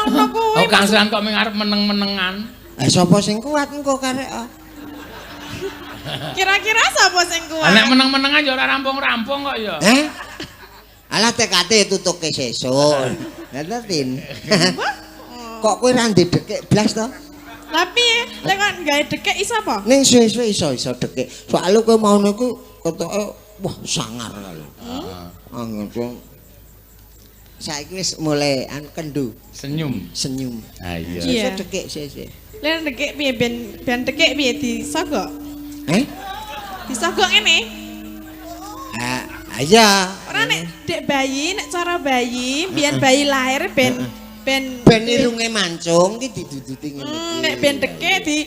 ngono kuwi. Oh, kangselan kok ming arep meneng-menengan. Sapa sing kuat engko karek. Kira-kira sapa sing kuat? Nek meneng-menengan ya ora rampung-rampung kok ya. Alah tekate tutuke sesuk. Ngerti? Kok kowe ra ndekek blas to? Tapi lek kan gawe dekek iso apa? Ning suwe-suwe iso dekek. Soale kowe mau niku ketoke wah sangar kali. Heeh. Saiki wis mulai kendu. Senyum. Ah iya. Iso dekek suwe-suwe. Lek dekek piye ben dekek piye disogok? Disogok ngene. Iya. Ora nek dek bayi, nek cara bayi, biyen bayi lahir ben irunge mancung ki diduduti ngene. Nek ben dekek di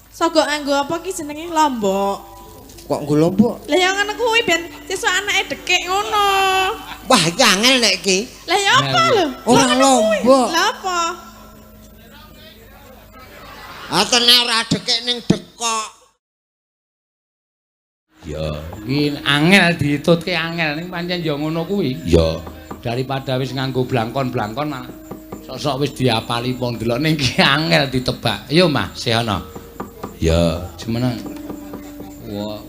sogok nganggo apa ki jenenge lombok. Kok nggo lombok? Lah ya ngono kuwi ben sesuk anake dekek ngono. Wah, iki angel nek iki. Lah ya apa lho? Ora lombok. Lah apa? Atene ora dekek ning dekok. Ya, iki angel ditutke angel ning pancen ya ngono kuwi. Ya, daripada wis nganggo blangkon-blangkon malah sok-sok wis diapali pondelok ning iki angel ditebak. Yo, Mas, sehono. Ya, cuman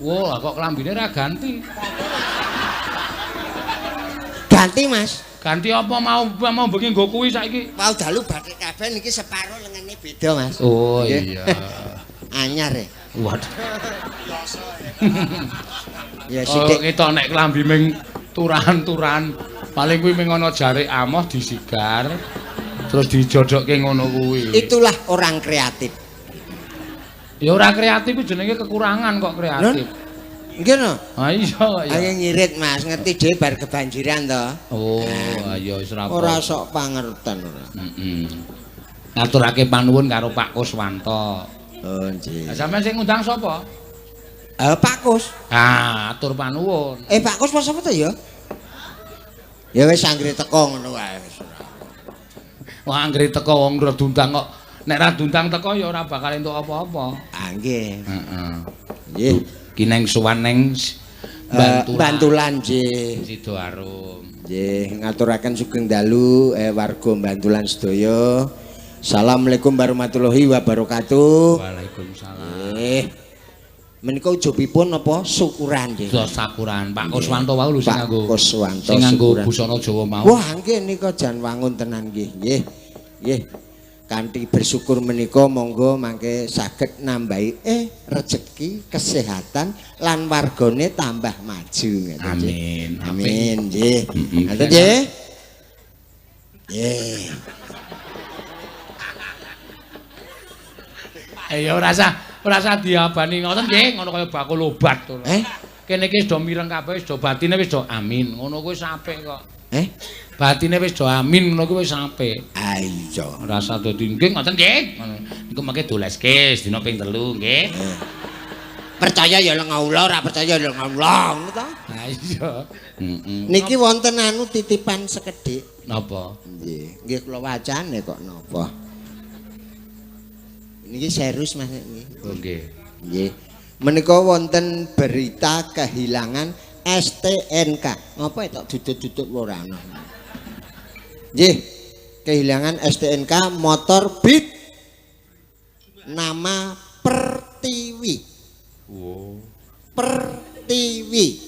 wah, kok klambine ra ganti. Ganti, Mas. Ganti apa mau bengi nggo kuwi saiki? Mau dalu batik kabeh niki separo lengene beda, Mas. Oh iya. Anyar ya. Waduh. Ya sithik ketok nek klambi ming turan-turan paling kuwi ming ana jarik amoh disigar terus dijodokke ngono kuwi. Itulah orang kreatif. Ya ora kreatif ku jenenge kekurangan kok kreatif. Nggih no? Ha iya kok ya. Ayo ngirit Mas, ngerti dhewe bar kebanjiran to. Oh, ayo wis ora sok pangerten ora. Heeh. Ngaturake panuwun karo Pak Kuswanto. Oh nggih. Lah sampean sing ngundang sapa? Pak Kus. Atur panuwun. Pak Kus pas apa to ya? Ya wis anggere teko ngono wae wis. Wah, anggere teko wong ora diundang kok. Nek ra diundang teko ya ora bakal entuk apa-apa. Ah nggih. Heeh. Nggih. Ki neng suwan neng Bantulan nggih. Sidoarum. Nggih, ngaturaken sugeng dalu warga Bantulan sedaya. Assalamualaikum warahmatullahi wabarakatuh. Waalaikumsalam. Menika ujubipun apa syukuran nggih. Syukuran Pak Kuswanto wae lho sing nganggo. Pak Kuswanto sing nganggo busana Jawa mau. Wah, nggih nika jan wangun tenan nggih. Nggih. Nggih. Kanthi bersyukur menika monggo mangke saged nambahi rezeki, kesehatan lan wargane tambah maju ngeten. Amin. Amin nggih. Ngoten nggih. Nggih. Ya ora usah diabani ngoten nggih, ngono kaya bakul obat to. Kene iki wis do mireng kabeh, wis do batine wis do amin. Ngono kuwi wis apik kok. Batine wis do amin ngono kuwi wis apik. Ah iya. Ora usah dadi nggih ngoten nggih. Niku mengke doleske dina ping 3 nggih. Percaya ya lenga ula, ora percaya ya lenga ula, ngono to? Ha iya. Niki wonten titipan sekedhik. Napa? Nggih, nggih kula wacane kok napa. Niki serius Mas niki. Oh nggih. Nggih. Menika wonten berita kehilangan STNK. Ngapa tok dudut-dudut ora ana. Nggih. Kehilangan STNK motor Beat nama Pertiwi. Oh. Pertiwi.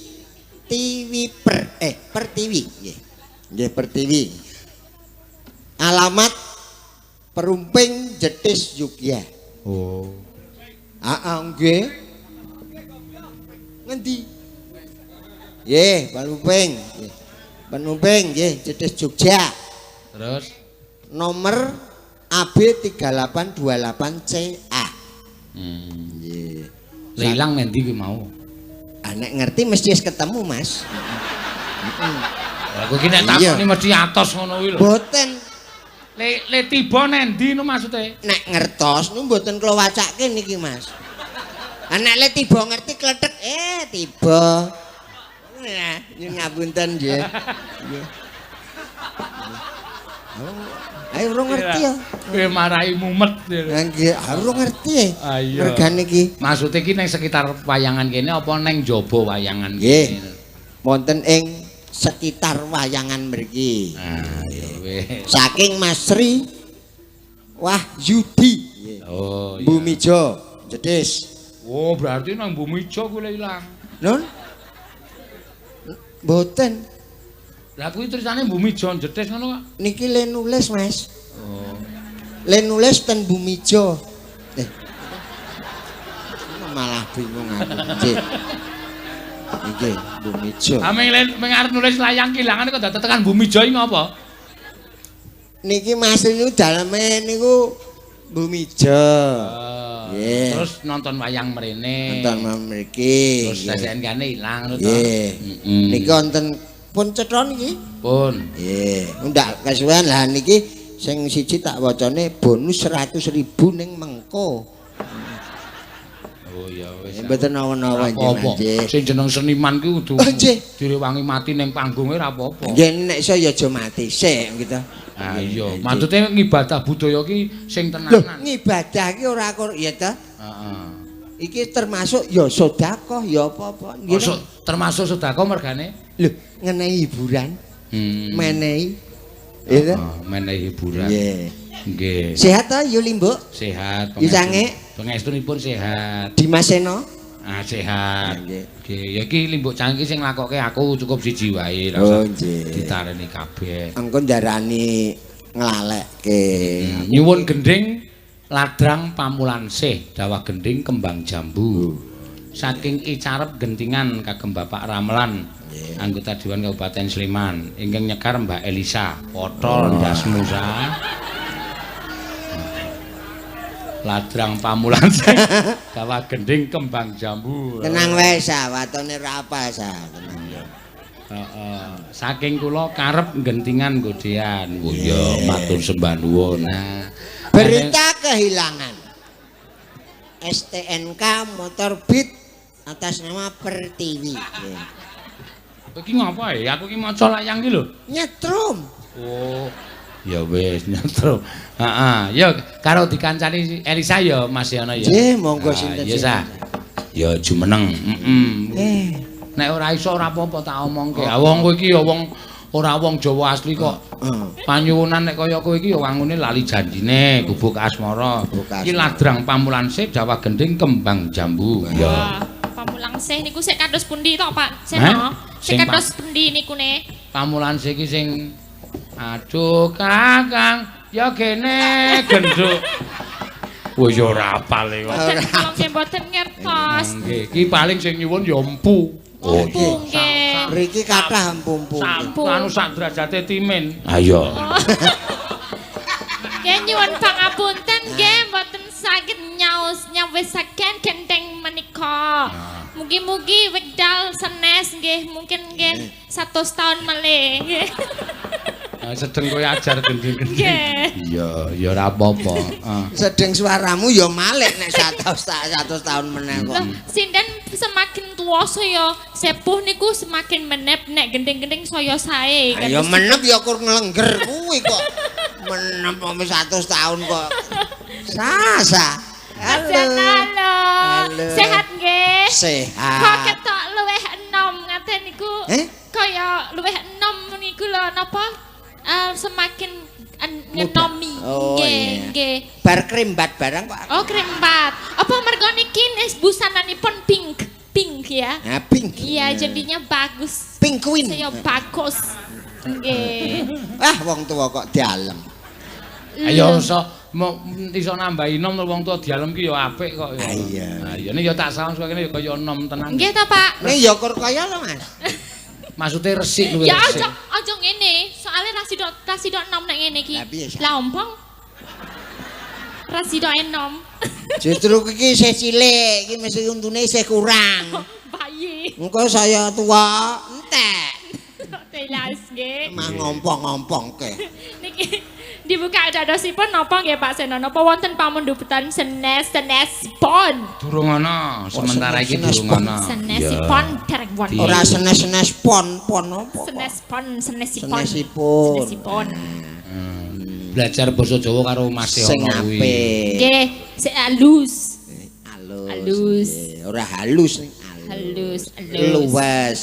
Pertiwi nggih. Nggih Pertiwi. Alamat Perumping Jetis Yogya. Oh. Nggih. Ngendi? Nggih, Perumping. Perumping nggih Jetis Jogja. Terus Nomor AB 3828CA. Nggih. Lah ilang ngendi ki mau? Nek ngerti mesti wis ketemu, Mas. Aku ki nek takoni mesti atos ngono kuwi lho. Boten. Le tiba nendi no maksude? Nek ngertos nu mboten kula wacake niki, Mas. Nek le tiba ngerti kletek tiba. Nah, ngapunten nggih. Nggih. Ayo urung ngerti ya. Kowe marahi mumet. Nggih, urung ngerti. Regane iki. Maksude iki ning sekitar wayangan kene apa ning jaba wayangan kene? Nggih. Wonten ing sekitar wayangan mriki. Ah, ya wis. Saking Mas Sri Wahyudi. Oh iya. Bumijo, Jedes. Oh, berarti nang Bumijo kuwi ilang. Nun? Mboten. Lah kuwi tulisane Bumijo Jedes ngono kok. Niki le nulis, Mas. Oh. Le nulis ten Bumijo. Malah bingung aku. Nggih. Nggih, Bumijo. Ameng arep nulis layang kilangan kok dadak tekan Bumijo iki ngopo? Niki Mas niku daleme niku Bumijo. Nggih. Terus nonton wayang mrene. Nonton mriki. Terus SNK-ne ilang ngono to. Nggih. Niki wonten pun cetha niki? Pun. Nggih. Ndak kesuwen lah niki sing siji tak wacane bonus 100.000 ning Mengko. Oh iya wis. Mboten awan-awan nggih. Sing jeneng seniman kuwi kudu Nggih. direwangi mati ning panggunge ora apa-apa. Nggih nek iso ya aja mati sik gitu. Ah iya, maksudnya ngibadah budaya ki sing tenanan. Ngibadah ki ora ya ta? Heeh. Iki termasuk ya sedekah ya apa-apa. Nggih. Termasuk sedekah mergane. Lho, ngenehi hiburan. Menehi. Iya. Menehi hiburan. Nggih. Nggih. Sehat ta Yuli, Mbok? Sehat. Pengestunipun sehat. Dimas Seno? Ah sehat. Nggih. Nggih, ya iki limbuk cangki sing nglakoke aku cukup siji wae. Oh nggih. Ditareni kabeh. Engko ndarani nglalekke. Nyuwun gending ladrang pamulansih dawah gending kembang jambu. Saking Icarep Gentingan kagem Bapak Ramelan. Anggota Dewan Kabupaten Sleman ingkang nyekar Mbak Elisa. Potol ndasmu sa. Ladrang pamulansih dawah gending kembang jambu. Tenang wae sa, watone ra apa sa. Tenang ya. Saking kula karep gentingan godean. Oh ya, matur sembah nuwun. Nah, berita kehilangan STNK motor Beat atas nama Pertiwi. Iki ngapa ya? Aku iki maca layang iki lho. Nyetrum. Oh. Ya wis nyetrum. Heeh, ya karo dikancani Elisa ya Mas Yono ya. Nggih, monggo sinten. Ya sa. Ya jumeneng. Nek ora iso ora apa-apa tak omongke. Wong kowe iki ya wong ora wong Jawa asli kok. Panyuwunan nek kaya kowe iki ya wangune lali janjine gubuk asmara. Iki ladrang pamulansih Jawa gending kembang jambu. Ya. Pamulansih niku sik kados pundi to, Pak Seno? Sik kados pundi niku ne? Pamulansih iki sing aduh Kakang ya kene genduk. Wis ya ora apal e kok. Nggih mboten ngertos. Nggih, iki paling sing nyuwun ya empu. Oh nggih. Mriki kathah empu-empu. Anu sak derajate timin. Ayo. Nggih nyuwun pangapunten nggih mboten saged nyawisaken gendeng menika. Mugi-mugi wekdal senes nggih mungkin nggih 100 tahun malih nggih. Sedeng kowe ajar gending-gending. Nggih. Iya, ya ora apa-apa. Sedeng suaramu ya malik nek 100 tahun meneh kok. Sinden semakin tua saya sepuh niku semakin menep nek gending-gending saya sae. Ya menep ya kur nglengger kuwi kok. Menep 100 tahun kok. Sasa. Halo. Sehat nggih? Sehat. Kok ketok luwih enom ngaten niku. Kaya luwih enom niku lho napa? Semakin ngenomi. Nggih. Bar krembat barang kok. Oh, krembat. Apa mergo niki busananipun pink ya? Nah, pink. Iya, jadinya bagus. Pink Queen. Saya bagus. Nggih. Wong tua kok dialem. Ayo iso nambahi nom wong tua dialem ki ya apik kok ya. Iya. Nah, ya nek ya tak salam kene ya kaya nom tenan. Nggih ta, Pak? Nek ya kur kaya lho, Mas. Maksudnya resik luwih ya resik. Ya aja ngene, soalnya rasido enom nek ngene iki. Lah ompong. Rasido enom. Justru iki isih cilik, iki mesti untune isih kurang. Bayi. Engko saya tua, entek. Telas nggih. Mah ngompong-ngompong ke. Niki dibuka dadosipun napa nggih Pak Seno? Napa wonten pamundutan senes pon? Durung ana, sementara iki durung ana. Senesipun dereng wonten. Ora senes pon apa? Senesipun. Belajar basa Jawa karo Mas Yono kuwi. Nggih, sik halus. Halus. Ora halus ning halus. Luwes.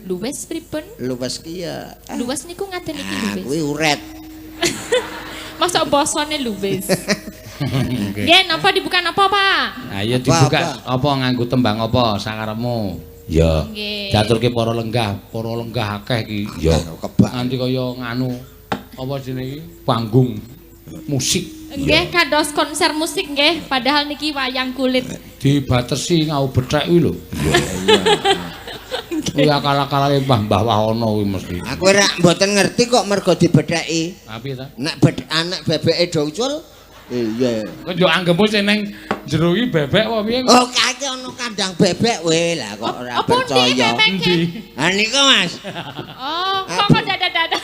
Luwes pripun? Luwes ki ya. Luwes niku ngaten iki luwes. Kuwi uret. Masa basane lho wis. Nggih, napa dibuka napa, Pak? Ayo dibuka apa nganggo tembang apa sakarepmu? Ya. Diaturke para lenggah akeh iki. Ya. Nganti kaya nganu apa jenenge iki? Panggung musik. Nggih, kados konser musik nggih, padahal niki wayang kulit. Dibatesi ngau bethek kuwi lho. Kuwi akal-akale Mbah Wahono kuwi mesti. Aku ora mboten ngerti kok mergo dibetheki. Piye ta? Nek anak bebeke do ucul. Iya. Kok yo anggepmu sing ning jero iki bebek apa piye? Oh, kake ana kandang bebek we lah kok ora percaya. Endi? Ha niku Mas. Oh, kok dada-dada.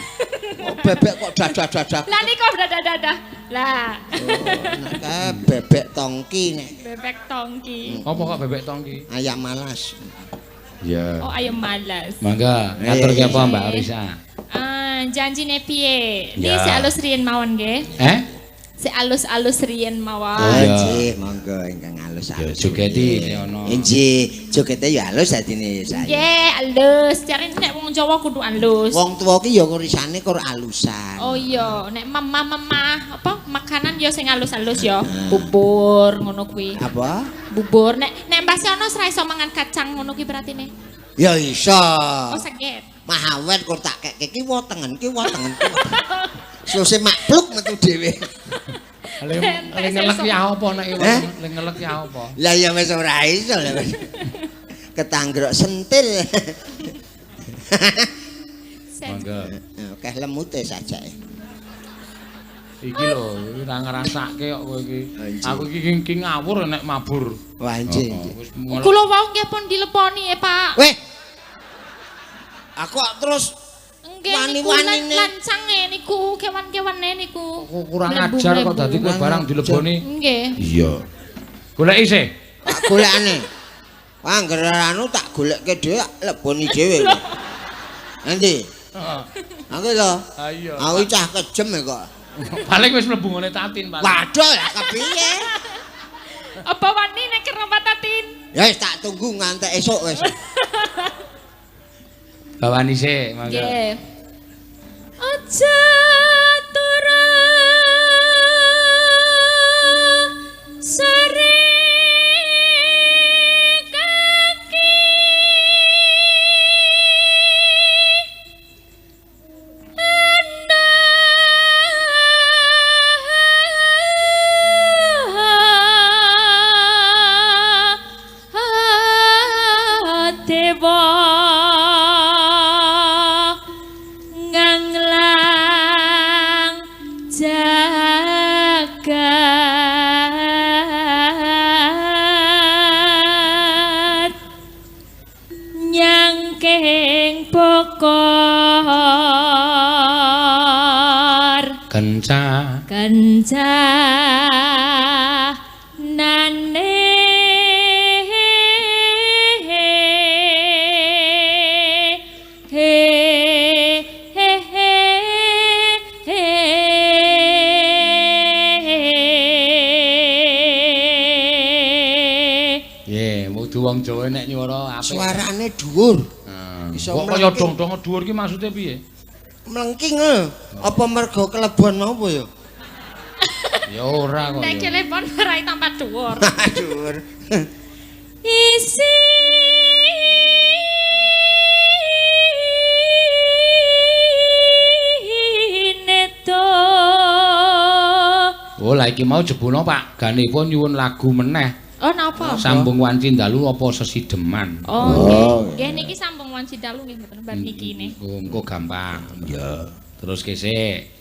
Oh, bebek kok dadah-dadah. Lah niku dada-dada. Lah. Oh, bebek tongki nek. Bebek tongki. Apa kok bebek tongki? Ayam malas. Ya. Oh, ayam malas. Mangga, ngaturke apa Mbak Risa? Janjine piye? Iki Ya. sik alus riyen mawon nggih. Sik alus-alus riyen mawon. Nggih, monggo ingkang alus-alus. Jogeti ono. Nggih, jogete ya alus dadine saya. Nggih, alus. Jarene nek wong Jawa kudu alus. Wong tuwa ki ya risane kok alusan. Oh iya, nek mama apa makanan ya sing alus-alus ya. Bubur ngono kuwi. Apa? Bubur nek Mbah Siono ora iso mangan kacang ngono kuwi beratine. Ya iso. Oh saged. Mahawet kok tak kek ki wotengen ki wotengen. Suse makluk metu dhewe. Le ngelek ya apa nek le ngelek ya apa? Lah ya wis ora iso lho. Ketanggrok sentil. Mangga. Akeh lemute saja. Iki lho, ora ngrasake kok kowe iki. Aku iki ngawur nek mabur. Wah nggih. Kula wau nggih pun dileponi Pak. Weh. Aku terus Nggih niku lancange niku kewan-kewane niku. Kurang ajar kok dadi kowe barang dileboni. Nggih. Iya. Goleki sih. Tak golekane. Angger anu tak golekke dhewe leboni dhewe. Nanti. Heeh. Aku lho. Ha iya. Aku cah kejem kok. Paling wis mlebu ngene tatin, Pak. Waduh ya kepiye? Apa wani nek kerombat tatin? Ya wis tak tunggu ngantek esuk wis. Bawani sih, mangga. Nggih. Aja turu sare kaki dewa nganglang jagat nyangking bokor Kenca. nane Wong Jawa nek nyuara apik. Suarane dhuwur. Kok kaya dong-dong dhuwur ki maksude piye? Mlengking lho. Apa mergo kelebon apa ya? Ya ora kok. nek telepon ora tambah dhuwur. Dhuwur. Isi neto. Oh, lah iki mau jebula Pak, ganipun nyuwun lagu meneh. Oh, napa? Sambung wanci dalu apa sesideman? Oh, nggih niki sambung wanci dalu nggih mboten bar niki ne. Engko gampang. Ya. Terus kesik.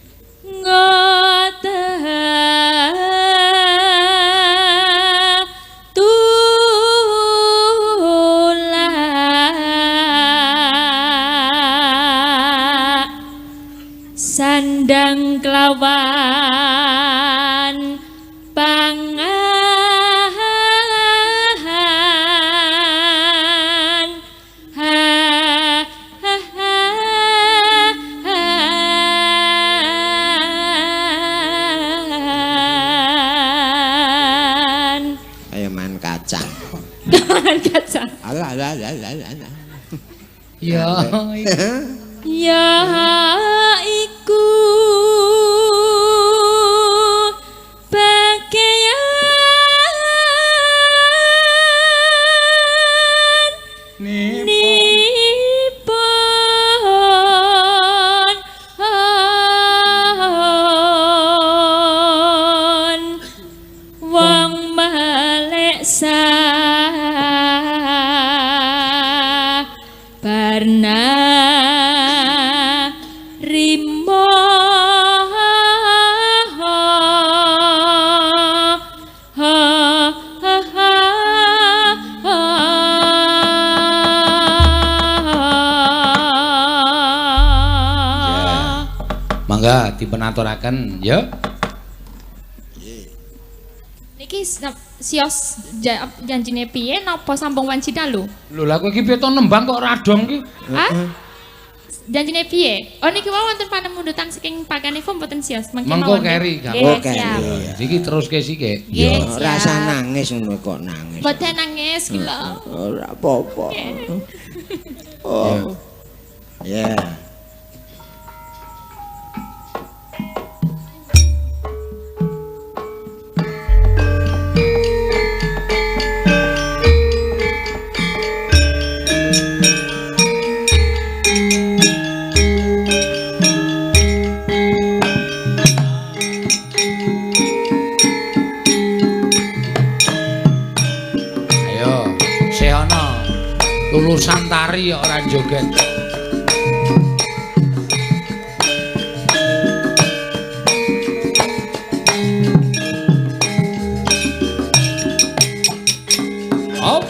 Sandang kelawan pangan Ayo man kacang. Kawan kacang. Alah. Ya. Ya iku Monggo dipunaturaken ya. Niki sios janjine piye napa sampung wanci dalu? Lho lha kowe iki piye to nembang kok radong iki? Hah? Janjine piye? Oh niki wae wonten panemundutan saking pakanipun mboten sios. Mengko keri gak. Oh, keri. Iki teruske sik. Ya rasa nangis ngono kok nangis. Mboten nangis ki lho. Ora apa-apa. Oh. Ya. Lulusan tari kok ora joget. Hop.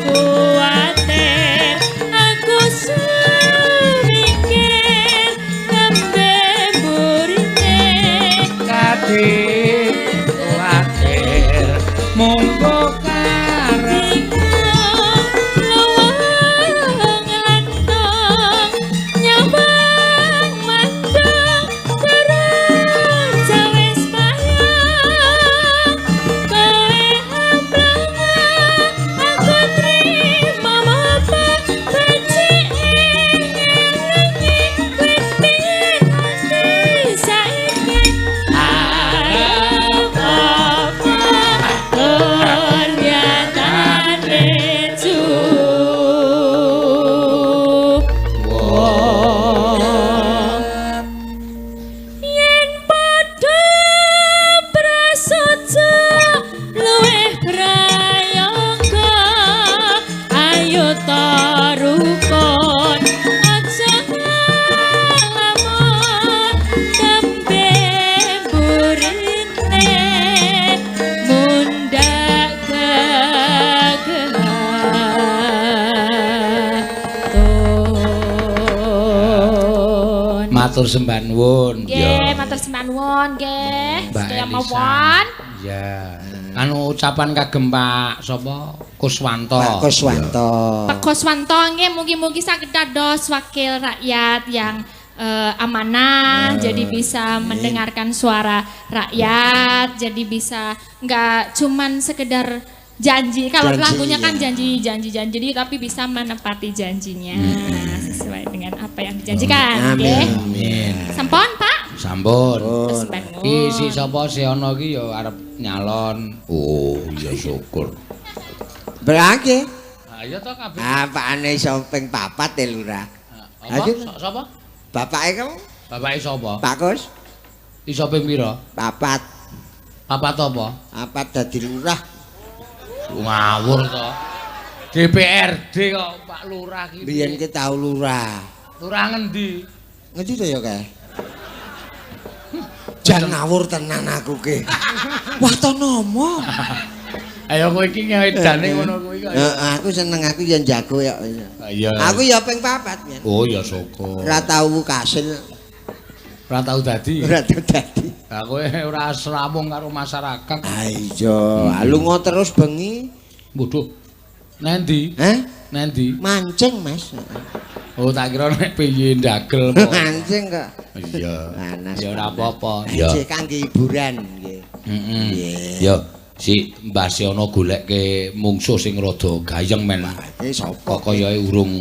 Kuwatir aku sumingkir matur sembah nuwun. Nggih, matur sembah nuwun nggih. Mbak Sedaya Elisa. mawon. Ya. Anu ucapan kagem Pak sapa? Kuswanto. Pak Kuswanto. Pak Kuswanto nggih mugi-mugi saged dados wakil rakyat yang amanah, jadi bisa mendengarkan suara rakyat, jadi bisa nggak cuman sekedar janji. Kalau Janji, lagunya kan ya. janji, tapi bisa menepati janjinya sesuai dengan apa yang dijanjikan. Amin. Nggih. Amin. Sampun, Pak. Sampun. Terus Pak. Ki si sapa si ana ki ya arep nyalon. Oh, ya syukur. Berake. Ayo to kabeh. Apane iso ping 4 e Lurah. Apa? Ayo. Sapa? Bapake kamu? Bapake sapa? Pak Kus? Iso ping pira? 4. Papat apa? 4 dadi lurah. Ngawur to. DPRD kok Pak Lurah ki. Biyen ki tau lurah. Lurah ngendi? Ngendi to ya kae? Jan ngawur tenan aku ki. Wah to nomo. Ayo kowe iki ngedane ngono kuwi kok. Aku seneng aku ya jago ya. Iya. Aku ya ping 4 ya. Oh ya syukur. Ora tau kasil, Ora tau dadi. ora tau dadi. Lah kowe ora seramung karo masyarakat. Ah iya, lunga terus bengi. Waduh. Nendi? Hah? Nendi? Mancing, Mas. Oh tak kira nek piye ndagel. Mancing kok. Iya. Panas. Ya ora apa-apa. Nggih kangge hiburan nggih. Heeh. Nggih. Ya si Mbah Siono golekke mungsuh sing rada gayeng men. Iki sapa? Kok kayae urung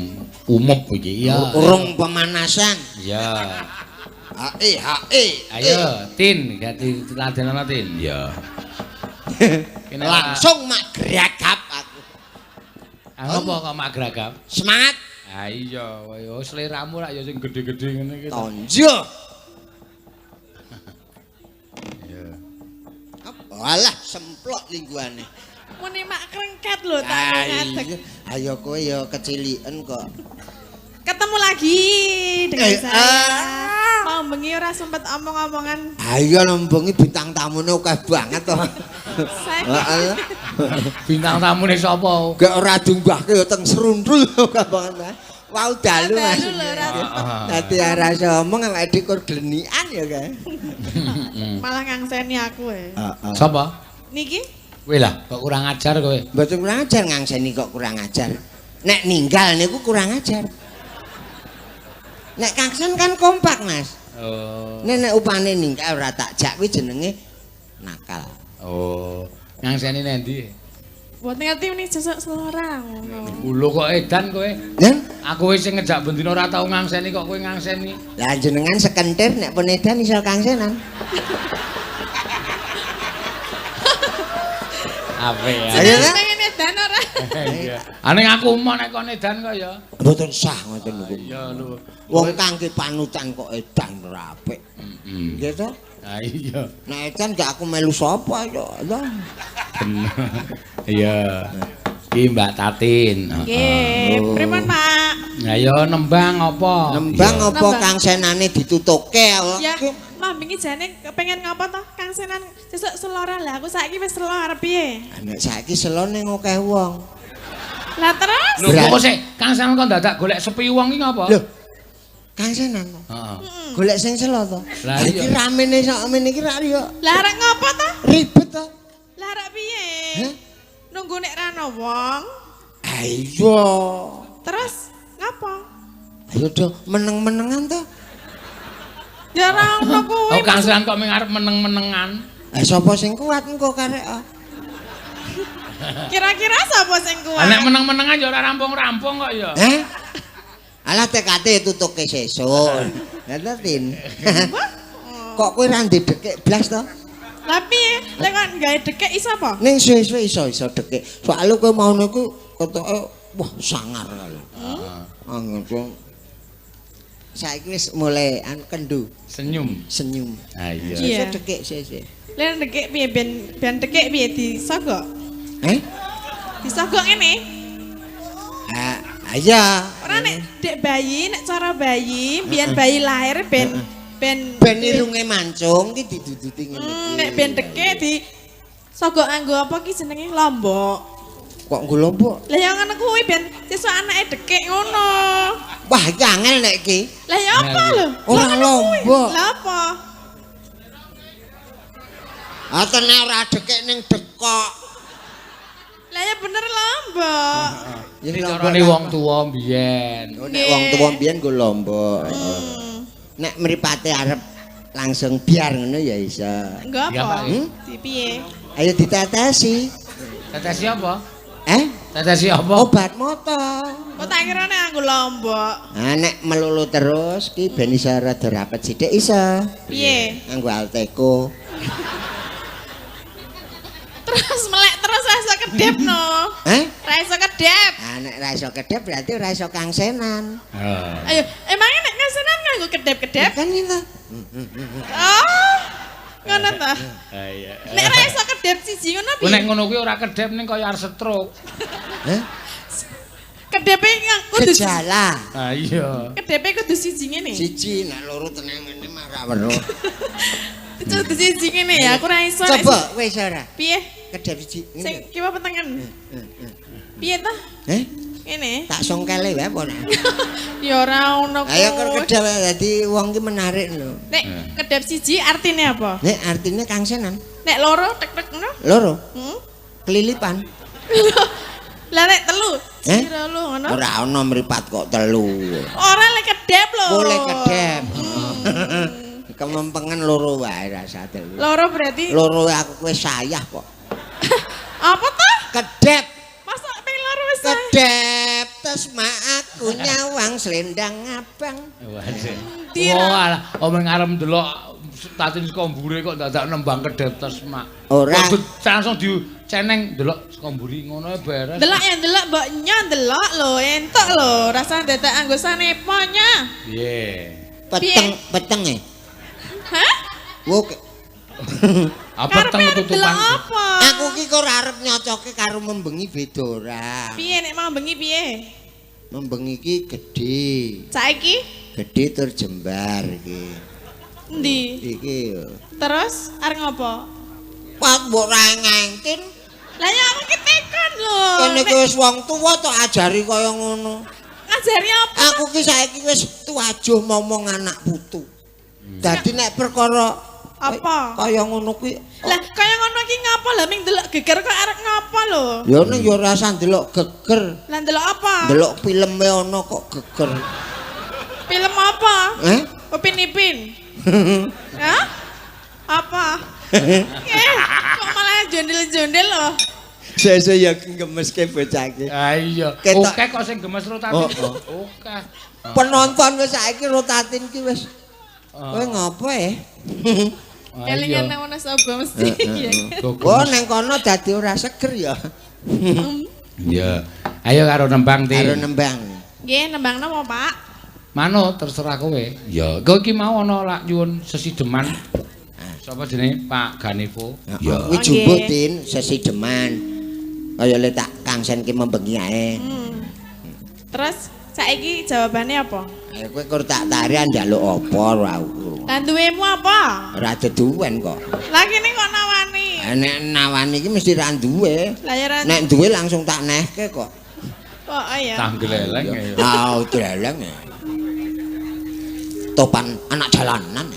umum iki. Iya. Urung pemanasan. Iya. Hae. Ayo, Tin, ganti ladenana Tin. Iya. Kene Langsung mak gragap aku. apa kok mak gragap? Semangat. Ah iya, kowe seleramu lak ya sing gedhe-gedhe ngene iki. Tonjo. Iya. Alah semplok lingguane. Muni mak krengket lho tak ngadeg. Ayo kowe ya keciliken kok. Ketemu lagi dengan Eh, saya. Mau bengi ora sempet omong-omongan. Ayo nembengi bintang tamune akeh banget to. Saya Heeh. Bintang tamune sapa? Gak ora dunggahke ya teng serundul akeh banget. Wau dalu Mas. dalu lho, ora Dadi ora iso omong awake dhewe kur glenikan ya kae. malah ngangseni aku Heeh. Sapa? Niki Kowe lah, kok kurang ajar kowe. Mboten kurang ajar ngangseni kok kurang ajar. Nek ninggal niku kurang ajar. Nek kangsen kan kompak, Mas. Oh. Nek upane ninggal ora tak jak kuwi jenenge nakal. Oh. Ngangseni nendi? buat ngerti ini sesuk selora ngono. Lho kok edan kowe? Nen, Aku wis sing ngejak bendina ora tau ngangseni kok kowe ngangseni. lah jenengan sekentir nek penedan iso kangsenan. Ape ya? Ayo, Nak. Pengen edan ora? Iya. Ane aku mau nek kok edan kok ya. Mboten sah ngoten niku. Iya lho. Wong kangge panutan kok edan ora apik. Heeh. Nggih to? Ah iya. Nek edan gak aku melu sapa yo. Bener. Iya. Iki Mbak Tatin. Nggih, pripun Pak? Ayo nembang apa? Nembang Iya. apa Nembang. kangsenane ditutukke Ya, mah wingi jane pengen ngopo to? Kangsenan sesuk selora lah. Aku saiki wis selora arep piye? Nek saiki selone akeh wong. Lah terus? Lho kok sik Kang Sen kok dadak golek sepi wong iki ngapa? Lho. Kangsenan. Heeh. Golek sing selo to. Lah Iki iya. ramene sakmene iki rak yo Lah arek ngopo to? ribet to. Lah arek piye? Hah? Nunggu nek ra ono wong. Ayo. Terus ngapa? Ayo do meneng-menengan to. Ya ora ono kuwi. Oh Kang Sen kok ming arep meneng-menengan. Sapa sing kuat engko karek. Kira-kira sapa sing kuat? Nek meneng-menengan ya ora rampung-rampung kok ya. Alah tekate tutuke sesuk. Ngaten. Kok kowe ra ndekek blas to? Lah piye? Lek kok gawe dekek iso apa? Ning suwe-suwe iso dekek. Soale kowe mau niku ketoke wah sangar kali. Heeh. Saiki wis mulai kendu, Senyum. senyum. Ah iya. Iya. Iso dekek sesuk. Lek dekek piye ben dekek piye disogok? Disogok ngene. Iya. Ora nek dek bayi, nek cara bayi, biyen bayi lahir ben Ben irunge mancung ki diduduti ngene iki. nek ben dekek di sogok nganggo apa ki jenenge lombok. Kok nggo lombok? Lah ya ngono kuwi ben sesuk anake dekek ngono. Wah, iki angel nek iki. Lah ya Apa lho? Ora lombok. Lah apa? Atene ora dekek ning dekok. Lah ya bener lombok. Ya Iki carane wong tuwa mbiyen. Nek wong tuwa mbiyen go lombok. Nek mripate arep langsung biar ngono ya iso. Enggak Ya, Pak. apa? Di piye? Ayo ditetesi. Tetesi apa? Obat Tetesi apa? motor. Kok tak kirane anggo lombok. Nah, nek melulu terus ki ben iso rada rapet sithik iso. Piye? Nganggo Alteco. Terus melek terus ra iso kedep no. Ra iso kedep. Ah nek ra iso kedep berarti ora iso kangsenan. Ayo, emangnya nek ngasenan nganggo kedep-kedep? Kan itu. Oh. Ngono ta? Iya. Nek ra iso kedep siji ngono piye? Nek ngono kuwi ora kedep ning kaya arep stroke. Kedepe kudu Gejala. Ah iya. kedepe kudu siji ngene. Siji nek loro tenang ngene marah weruh. Kudu siji ngene ya, aku ra iso. nek Coba wis ora. Piye? Kedep siji Sing ngene. kiwa petengan. Piye ta? Ngene. Tak songkele wae apa nek. Ya ora ono kok. Ayo kok kedep dadi wong ki menarik lho. Nek kedep siji artine apa? Nek artine kangsenan. Nek loro tek-tek ngono? Loro. Hmm? Kelilipan. Lah nek telu, sira lu ngono. Ora ono mripat kok telu. Ora lek kedep lho. Boleh kedep. Kemempengan loro wae rasa telu. Loro berarti Loro aku wis sayah kok. apa ta? Kedep. Masa ping loro wis Kedep terus mak aku nyawang selendang abang. Wah, omeng arep ndelok tatin saka mburi kok dadak nembang kedep tes mak. Ora. Langsung diceneng ndelok saka mburi ngono beres. Delok ya delok mboknya delok lho, entuk lho, rasa dadak anggosane ponya. Piye? Peteng. Hah? Wo Apa teng Delok tutupan? apa? aku ki kok ora arep nyocoke karo membengi beda ora. Piye nek mau bengi piye? Membengi ki gedhe. Saiki Gedhe tur jembar iki. endi? Iki yo. Terus arep ngopo? Pak mbok ra ngengkin. Lah ya aku ki tekan lho. Kene ki wis wong tuwa tok ajari kaya ngono. Ngajari apa? Aku ki saiki wis tuwajuh momong anak putu. Dadi nek perkara Apa? kaya ngono kuwi Lah kaya ngono ki ngapa lah ming delok geger kok arep ngapa lho? ya nek ya ora usah ndelok geger. Lah delok apa? Ndelok filme ana kok geger. Film apa? Upin Ipin. Hah? Apa? Kok malah jondel-jondel loh. Sesuk ya gemeske bocah iki. Ah iya. Ketok- Oke kok sing gemes rotatin. Oke. Penonton wis saiki rotatin ki wis. Kowe ngopo Kelingan nang Wonosobo mesti ya. Oh neng kono dadi ora seger ya. Iya. Ayo karo nembang ti. Karo nembang. Nggih, nembang napa, Pak? Mano terserah kowe. Ya, kowe iki mau ana lak nyuwun sesideman. Sapa jenenge Pak Ganevo? Ya kuwi jumbutin sesideman. Kaya le tak kangsen ki membengi ae. Terus saiki jawabannya apa? Ayo kowe kur tak tarian njaluk apa ora. Lah duwemu apa? Ora deduwen kok. Lah kene kok nawani. Nek nawani iki mesti ra duwe. Lah ya ra Nek duwe langsung tak nehke kok. kok ya. Tanggeleleng ya. Ah, deleng ya. Topan anak jalanan.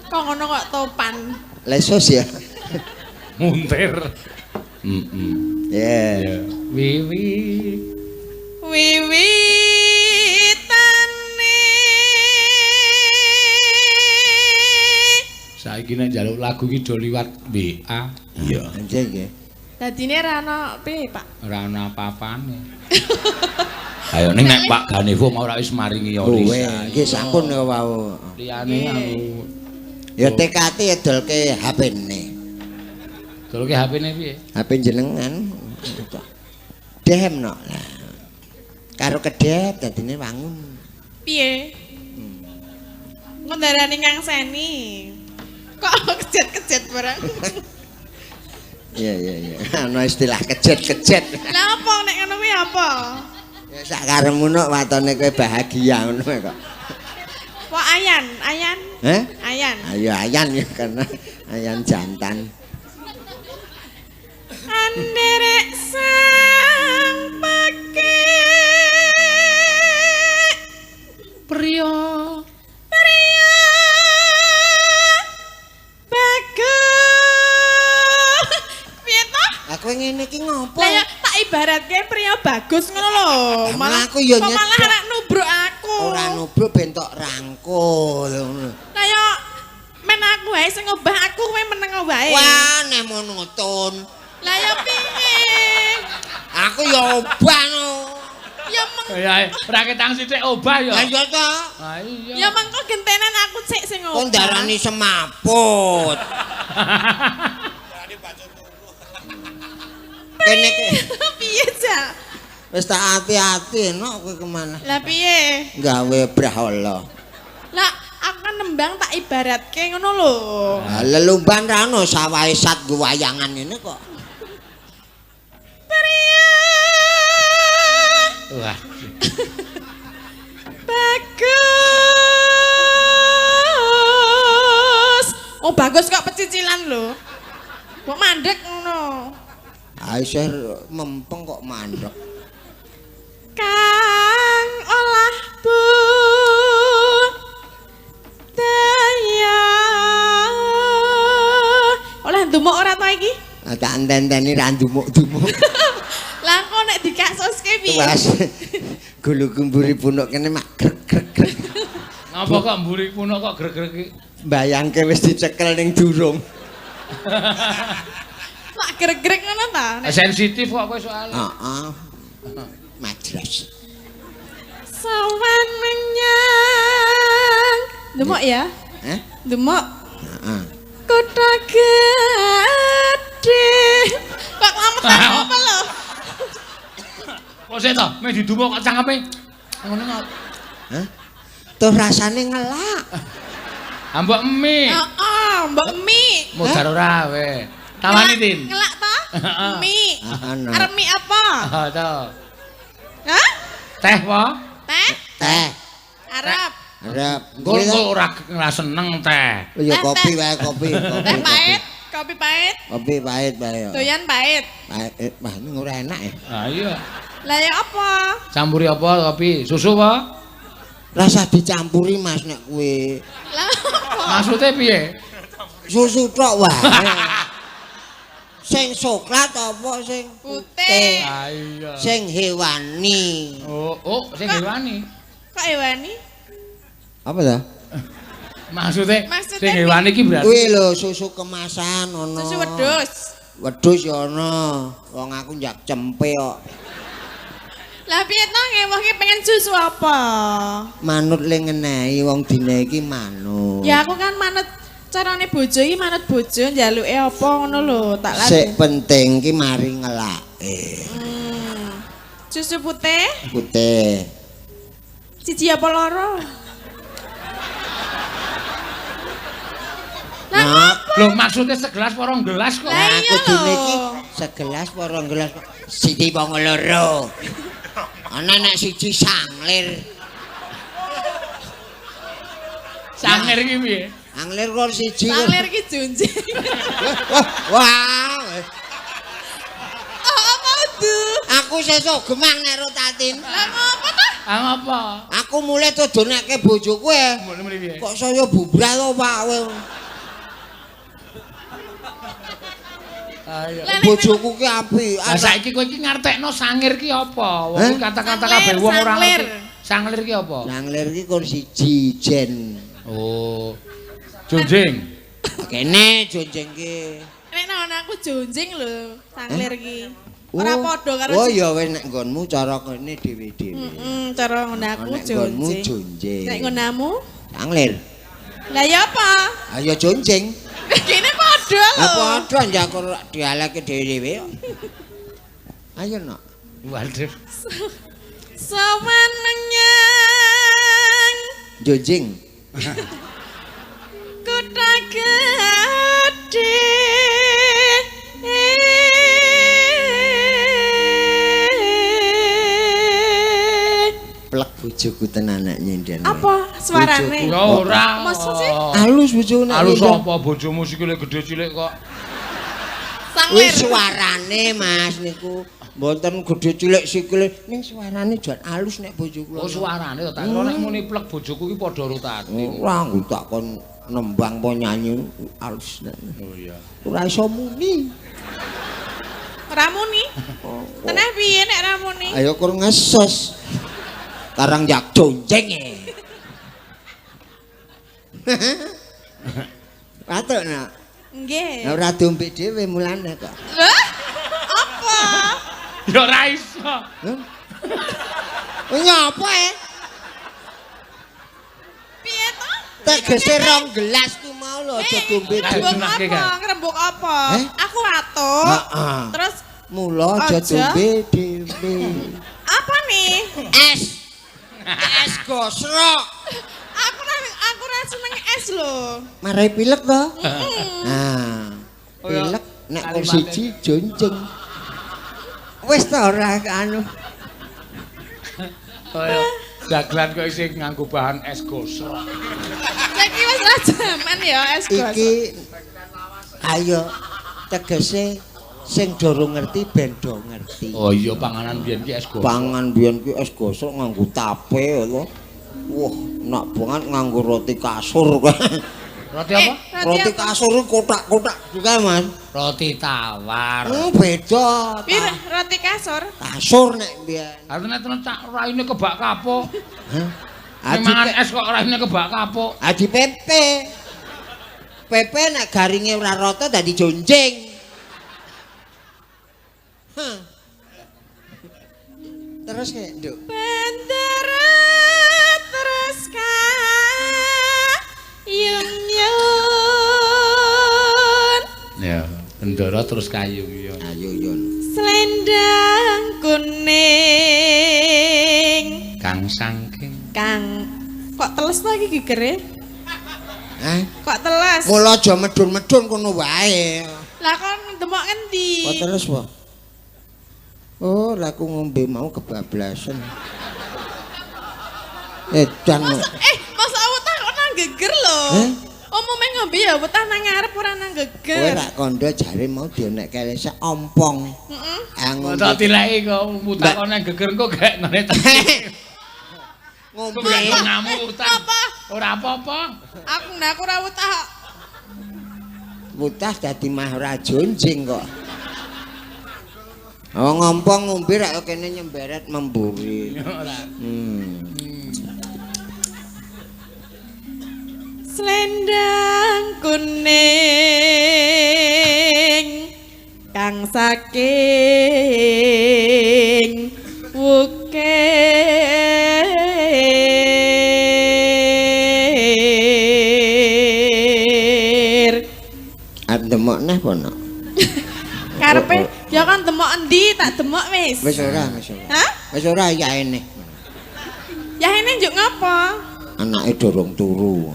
Kok ngono kok topan. Lesos ya. Muntir. Ya. Wiwi. Wiwitane Saiki nek njaluk lagu iki do liwat WA. Iya. Anjir nggih. dadine ra ono piye, Pak? Ora ana apa-apane. Ayo ning nek Pak Ganevo mau ora wis maringi Kowe Yorisa. nggih sampun wau. Liyane aku Ya tekati edolke HP-ne. dolke HP-ne piye? HP jenengan. Dem no. Lah. Karo kedep dadine wangun. Piye? Ngendarani ngangseni. Kok kejet-kejet barang. Iya. Ana istilah kejet-kejet. Lah apa nek ngono kuwi apa? Ya sak karepmu nok watone kowe bahagia ngono kok. Wah ayan. Ayan. Ayo ayan ya karena ayan jantan. Anderek sang pake Priya Bagus. Piye to? Aku ngene iki ngopo? Lah ya tak ibaratke priya bagus ngono lho. Malah aku ya kok malah nyedok. arek nubruk aku. Ora nubruk bentok rangkul ngono. Lah ya men aku wae sing ngobah aku kowe meneng wae. Wah, nek monotone. Lah ya piye? Aku ya obah no. Ya meng ya ora ketang sithik obah ya. Lah iya to. Ha iya. ya mengko gentenan aku sik sing ngobah. Kok ndarani semaput. Kene iki Piye, Cak? wis tak ati-ati enak kowe kemana? Lah piye? Gawe brahala. Lah aku kan nembang tak ibaratke ngono lho. Lah lelumban ra ono sawahe sat nggo wayangan ngene kok. Wah. Bagus. Oh bagus kok pecicilan lho. Kok mandek ngono. Aisyah mempeng kok mandek. Kang olah bu daya. Oleh ndumuk ora to iki? Tak enteni ra ndumuk-ndumuk. Lah kok nek dikaksoske piye? Mas. Gulu kumburi punuk kene mak grek-grek. Ngapa kok mburi punuk kok greg-greg iki? Bayangke wis dicekel ning durung. Mak greg-greg ngono ta? Sensitif kok kowe soalnya. Heeh. Madras. Sawan menyang. Demok ya? Heh? Demok. Heeh. Kota gede. Kok lametan apa lho? Kok sik to, meh didumuk kok cangkepe. Ngono kok. Hah? Tuh rasane ngelak. Ambek mie. Heeh, Mbak Mi. Modar ora we. Tawani Tin. Ngelak ta? Mi. Ana. Arep mi apa? Ha to. Hah? Teh apa? Teh? Teh. Arep. Arep. Kok ora seneng teh. Ya Teh, kopi teh. wae kopi. Teh pahit, kopi pahit, Kopi pahit wae. doyan pahit. Pahit. Wah, ini ora enak ya. Ha iya. Lah ya apa? Campuri apa kopi? Susu apa? Rasa dicampuri Mas nek kuwi. Lah apa? Maksudnya piye? Susu tok wae. Sing coklat apa sing Putih. Ha iya. Sing hewani. Oh, sing hewani. Kok hewani? Apa ta? Maksudnya Maksudnya sing hewani iki berarti Kuwi lho susu kemasan ono. Susu wedhus. Wedhus ya ono. Wong aku njak cempe kok. Lah piye to ngewohke pengen susu apa? Manut le ngenehi wong dina iki manut. Ya aku kan manut carane bojo iki manut bojo njaluke apa ngono lho, tak Sik lagi. penting ki mari ngelake. Susu putih, Putih. siji apa loro? Lah Nah, lho maksudnya segelas apa rong gelas kok? Lah iya aku dene lho. iki segelas apa rong gelas kok. Siji wong loro. Ana nek siji sanglir. Sangir iki piye? Anglir kok siji. kok. Sanglir ki junjing. Wah. Oh, apa itu? Aku sesuk gemang nek rotatin. Lah ngopo ta? Ah ngapa? Aku mulai dodonekke bojoku e. Mulai piye? Kok saya bubrah to, Pak? Ayo. Lah, nek- Bojoku ki apik. Lah saiki kowe iki ngartekno sangir ki apa? Wong iki kata-kata kabeh wong ora Sanglir. ngerti. Sanglir ki apa? Sanglir ki kon siji jen. Oh. Junjing. Kene jonjeng ki. Nek nang aku junjing lho, sanglir ki. Ora padha karo Oh ya wis nek nggonmu cara kene dhewe-dhewe. cara ngono aku Nek nggonmu junjing. jonjeng. Nek ngonamu? Sanglir. Lah ya apa? Ayo jonjeng. Kene padha lho. Apa padha njakur dialeke dhewe-dhewe kok. Ayo nok. Waduh. Sowan menyang Jonjeng. kota gede. Plek bojoku tenan nek nyenden. Apa suarane? Ya ora. Maksud sih? Halus bojone. Halus apa bojomu sik lek gedhe cilik kok. Sang Wis suarane Mas niku mboten gedhe cilik sikile ning suarane jan alus nek bojo kula. Oh suarane to tak kira nek muni plek bojoku ki padha rutati. Ora tak kon nembang po nyanyi alus nek. Oh iya. Ora iso muni. Ramuni. Teneh piye nek ramuni? Ayo kur ngeses. Karang jak jonjeng e. Patuk nak. Nggih. Ora dombe dhewe mulane kok. Hah? Apa? Ya ora iso. Nyapa e? Piye to? Tegese rong gelas ku mau lho aja dombe dhewe. Ngrembug Nake, apa? kan? Ngrembug apa? Eh? Aku watuk. Heeh. Terus Mula aja Aja? dombe dhewe. apa nih? Es. Es gosrok. Aku ra seneng es lho. Marai pilek to? Nah. Pilek nek kok siji jonjeng. Wis to ora anu. Kaya dagelan kok isih nganggo bahan es gosok. Saiki wis ra jaman ya es gosok. Iki ayo tegese sing durung ngerti ben do ngerti. Oh iya panganan biyen ki es gosok. Pangan biyen ki es gosok nganggo tape lho. Wah, nak banget nganggo roti kasur. Roti apa? Roti kasur kotak-kotak juga, Mas. Roti tawar. Beda. Pir roti kasur. Kasur nek biyen. Artine tenan cak raine kebak kapuk. Hah? Nek mangan es kok raine kebak kapuk. Adi pepe. Pepe nek garinge ora rata dadi jonjeng. Hah. Terus kayak nduk. Bendera terus kayun-yun. Ya, bendera terus kayu ya. Ayo Yun. Selendang kuning. Kang Sangking. Kang, kok teles lagi gigere? Hah? Kok teles? Mula aja medun-medun kono wae. Lah kon demok endi? Kok terus wae? Oh, laku ngombe mau kebablasan. Dan Masa wetah kok nang geger lho. Umume ngombe ya wetah nang ngarep ora nang kowe geger. rak kondo jare mau dionek kelese ompong. Heeh. Anggo Kok dileki kok mutak kok nang geger kok gak ngene ta. ngombe. Kok ngamu utang. Apa? Ora apa-apa. Aku ora wetah. Mutah dadi mah ora jonjing kok. Oh ngompong ngombe rak kene nyemberet memburi. Ora. Selendang kuning kang saking wukir. Demok neh pono. Karepe ya kan demok endi tak demok wis. Wis ora, wis ora. Hah? Wis ora ya ene. Ya ini njuk ngopo? Anake dorong turu.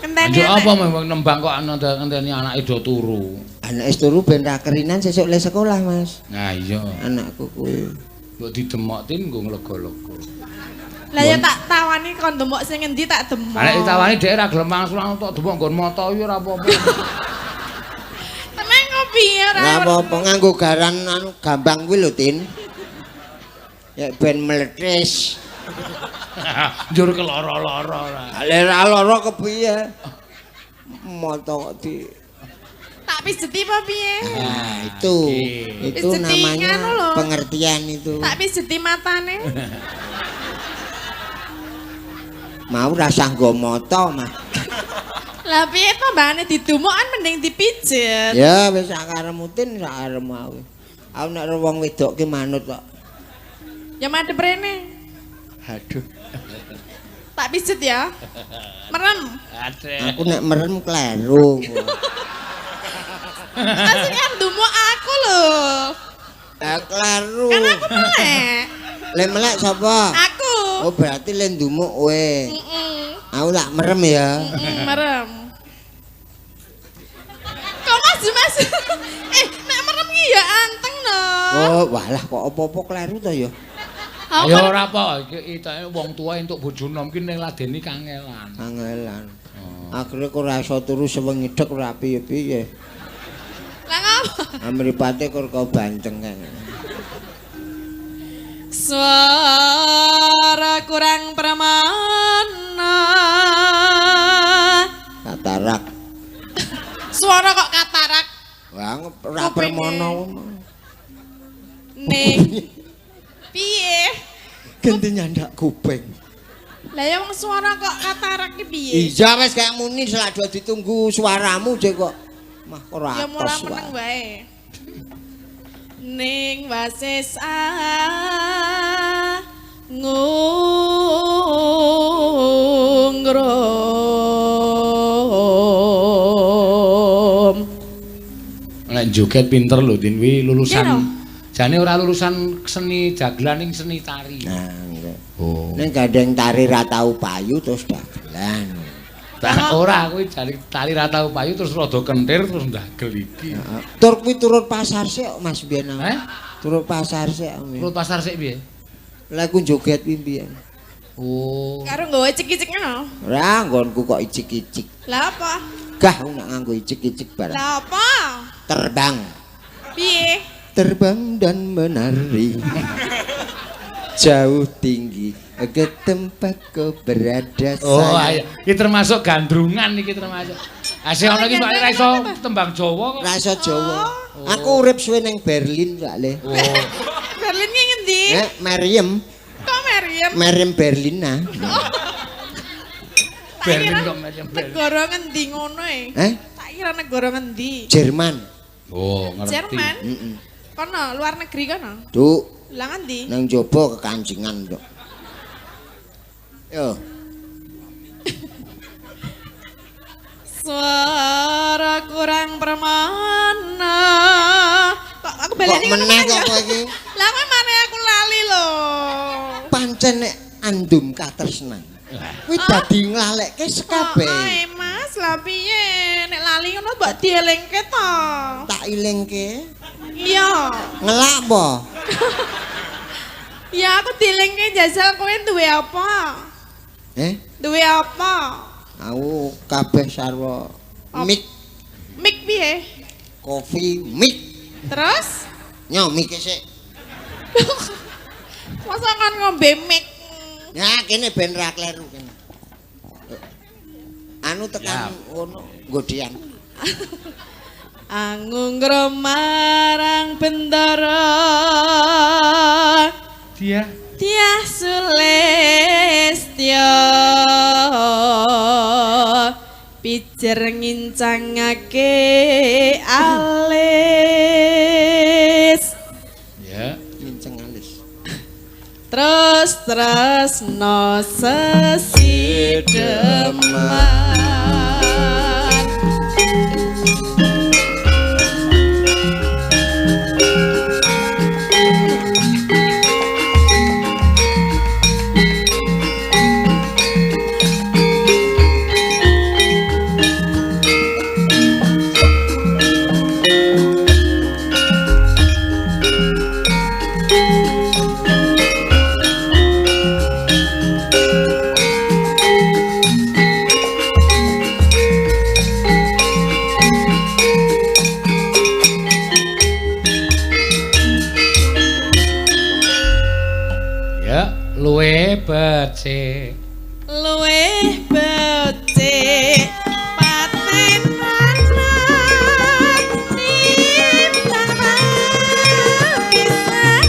Kenteni Anjuk apa anak. memang nembang kok ngenteni anake do turu. Anake wis turu ben ra kerinan sesuk le sekolah, Mas. Nah iya. Anakku kuwi. Mbok didemok tin nggo nglega-lega. Lah ya tak tawani kon demok sing endi tak demok. Nek ditawani dhek ra gelem langsung tok demok nggon mata yo ora apa-apa. Tenang ngopi ya ora. Lah apa nganggo garan anu gambang kuwi lho, Tin. Ya ben meletres. Njur keloro-loro ora. Le ra lara kepiye? Mata kok di Tak pijeti apa piye? Nah, itu Pijeti namanya nganu lho. pengertian itu. Tak pijeti matane. Mau rasa nggo mata mah. Lah piye to mbane didumuk kan mending dipijet. Ya wis sakaremu Tin, sakaremu aku. Aku nek wong wedok ki manut kok. Ya madhep rene. Aduh. Tak pijet ya. Merem. Adek. Aku nek merem kleru. Asline ndumuk aku lho. Kleru. Kan aku melek. Le melek sapa? Aku. Oh berarti le ndumuk kowe. Aku tak merem ya. Merem. Kok mas? Nek merem ki ya anteng no. Oh, walah kok apa-apa kleru to ya. Ya ora apa, iki itake wong tuwa entuk bojo nom ki ning ladeni kangelan. Kangelan. Akhire kok ora iso turu sewengi dhek ora piye-piye. Lah Mripate kur kau banteng kan. Suara kurang permana. Katarak. Suara kok katarak. Wah, ora permono. Ning. Piye? Ganti nyandak kuping. Lah ya wong suara kok katarak ki piye? Iya wis kayak muni selak ditunggu suaramu jek kok. Mah ora Ya mulai atos meneng wae. wae. Ning wasis ngungrum. Nek joget pinter lho Din wi lulusan. Iya, Jane ora lulusan seni jaglan ning seni tari. Nah, enggak. Oh. Ning gandeng tari ra tau payu terus dagelan. Ora kuwi jare tari ra tau payu terus rada kentir terus ndagel iki. Tur kuwi turut pasar sik Mas biyen. Turut pasar sik. Turut pasar sik piye? Lah ku joget kuwi biyen. Oh. Karo nggawa cek-cek ngono. Ora nggonku kok icik-icik. Lah apa? Gah nek nganggo icik-icik barang. Lah apa? Terbang. Piye? Terbang dan menari. Jauh tinggi ke tempat kau berada Oh, sayang. ayo. Iki termasuk gandrungan iki termasuk. Asih ana iki soalnya ra iso tembang Jawa kok. Rasa Jawa. Aku urip suwe ning Berlin soalnya. Oh. Berlin ki ngendi? Maryam. Kok Maryam? Maryam Berlina. Berlin kok Maryam Berlin. Negara ngendi ngono e? Tak kira negara ngendi? Jerman. Oh, ngerti. Jerman? Heeh. Kono, luar negeri kono. Tuh, Lah ngendi? nang jopo kekancingan tok. Yo. Suara kurang permana. Kok aku Kok baleni meneh kok kowe iki? Lah kok maneh aku lali lho. Pancen nek andum katresnan. Kuwi dadi nglalekke sekabeh. Ae Mas, lah piye? Nek lali ngono mbok dielingke to. Tak ilingke. Iya. Ngelak apa? Ya aku dielingke jajal kowe duwe apa? Duwe apa? Aku kabeh sarwa mik Mik piye? kopi mik. Terus? Nyo mik sik. Masa kan ngombe mik? Ya kene ben ra kleru kene. Anu tekan ngono godian. Angung marang bendara Dia Dia Sulestya pijer ngincangake alis ya Nginceng alis. terus no sesideman luwe becik luwih becik patenan timbang pisan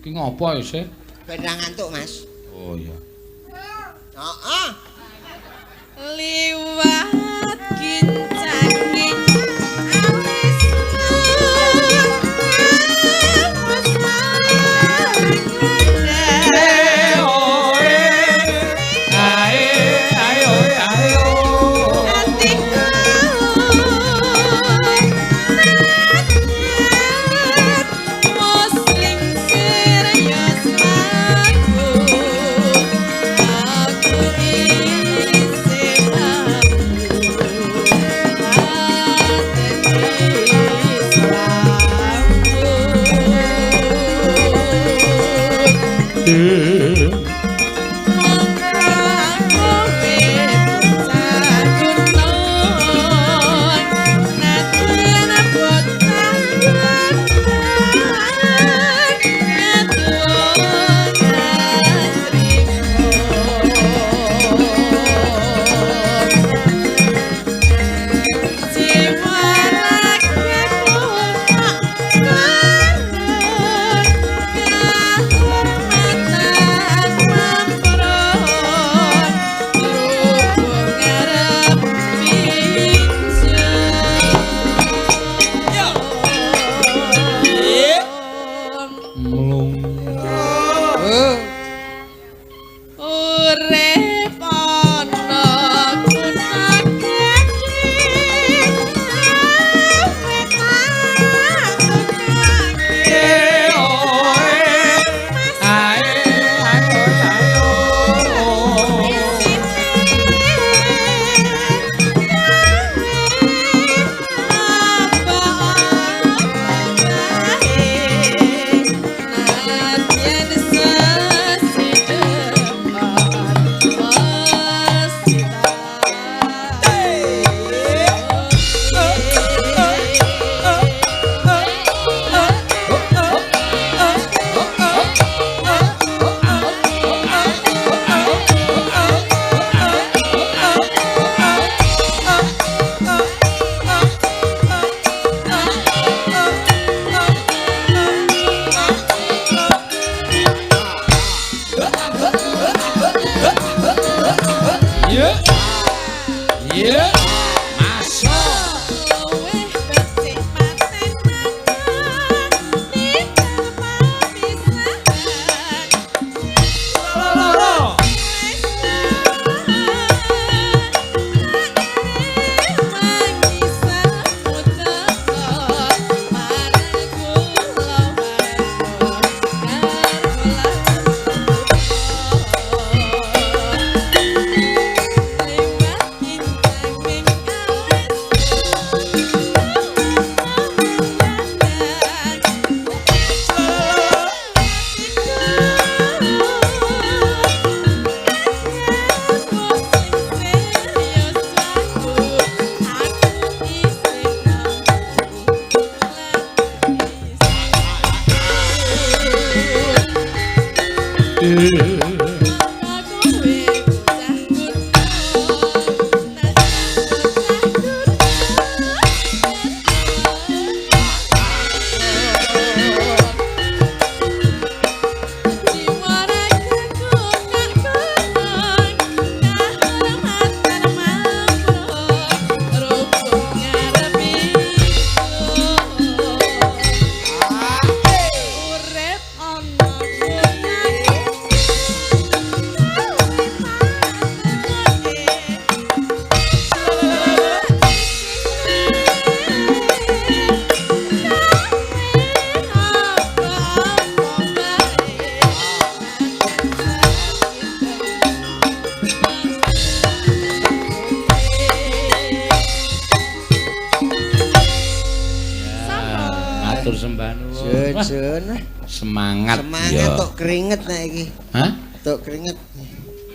ngopo isih? Ben ra ngantuk, Mas. Oh iya. Heeh. Liwat kincange alis Semangat. Semangat tok keringet nek iki. Hah? Tok keringet.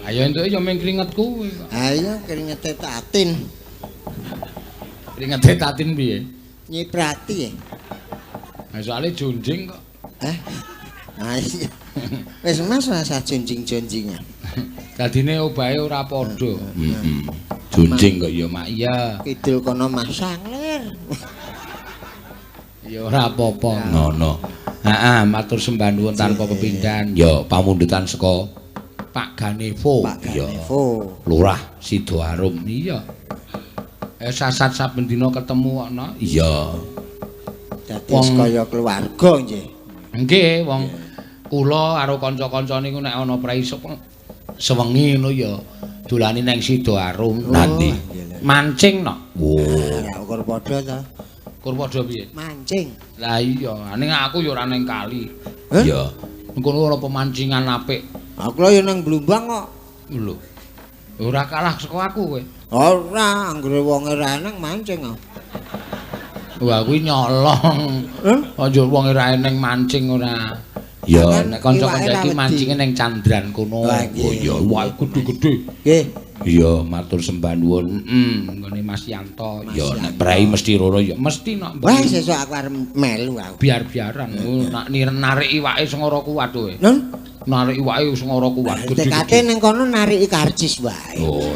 Ayo entuk yo ming keringet kuwi kok. Ayo keringete tatin. Keringete tatin piye? Nyiprati ya. Nah, soalnya junjing kok. Nah, iya. Wis Mas rasa junjing-junjingan. Dadine obahe ora padha. Junjing kok ya mak iya. Kidul kono masang lir. Ya ora apa-apa. Ngono. Heeh, matur sembah nuwun tanpa pepindhan. Ya pamundhutan saka Pak Ganevo. Pak Ganevo. Lurah Sidoarum. Iya. Sasat saben dina ketemu ana. Iya. Dadi kaya keluarga nggih. Nggih, wong kula karo kanca-kanca niku nek ana praisuk sewengi ngono ya dolane nang Sidoarum. Nanti mancing no. Ora ukur padha ta. Ukur padha piye? Mancing. Lah iya, ning aku ya ora nang kali. Iya. Engko ora pemancingan apik. Aku lho ya nang Blumbang kok. Lho. Ora kalah saka aku kowe. Ora, anggere wong ora eneng mancing kok. Wah, kuwi nyolong. Aja wong ora eneng mancing ora. Ya nek kanca-kanca iki mancinge ning Candran kono. Oh ya iwake gedhe-gedhe. Nggih. Iya, matur sembah nuwun. Nggone Mas Yanto. Ya nek prei mesti roro ya mesti nok. Wah, sesuk aku arep melu aku. Biar-biaran. Nak narik iwake sing ora kuat kowe. Nun, Narik iwake sing ora kuat. tekate ning kono nariki karcis wae. Oh.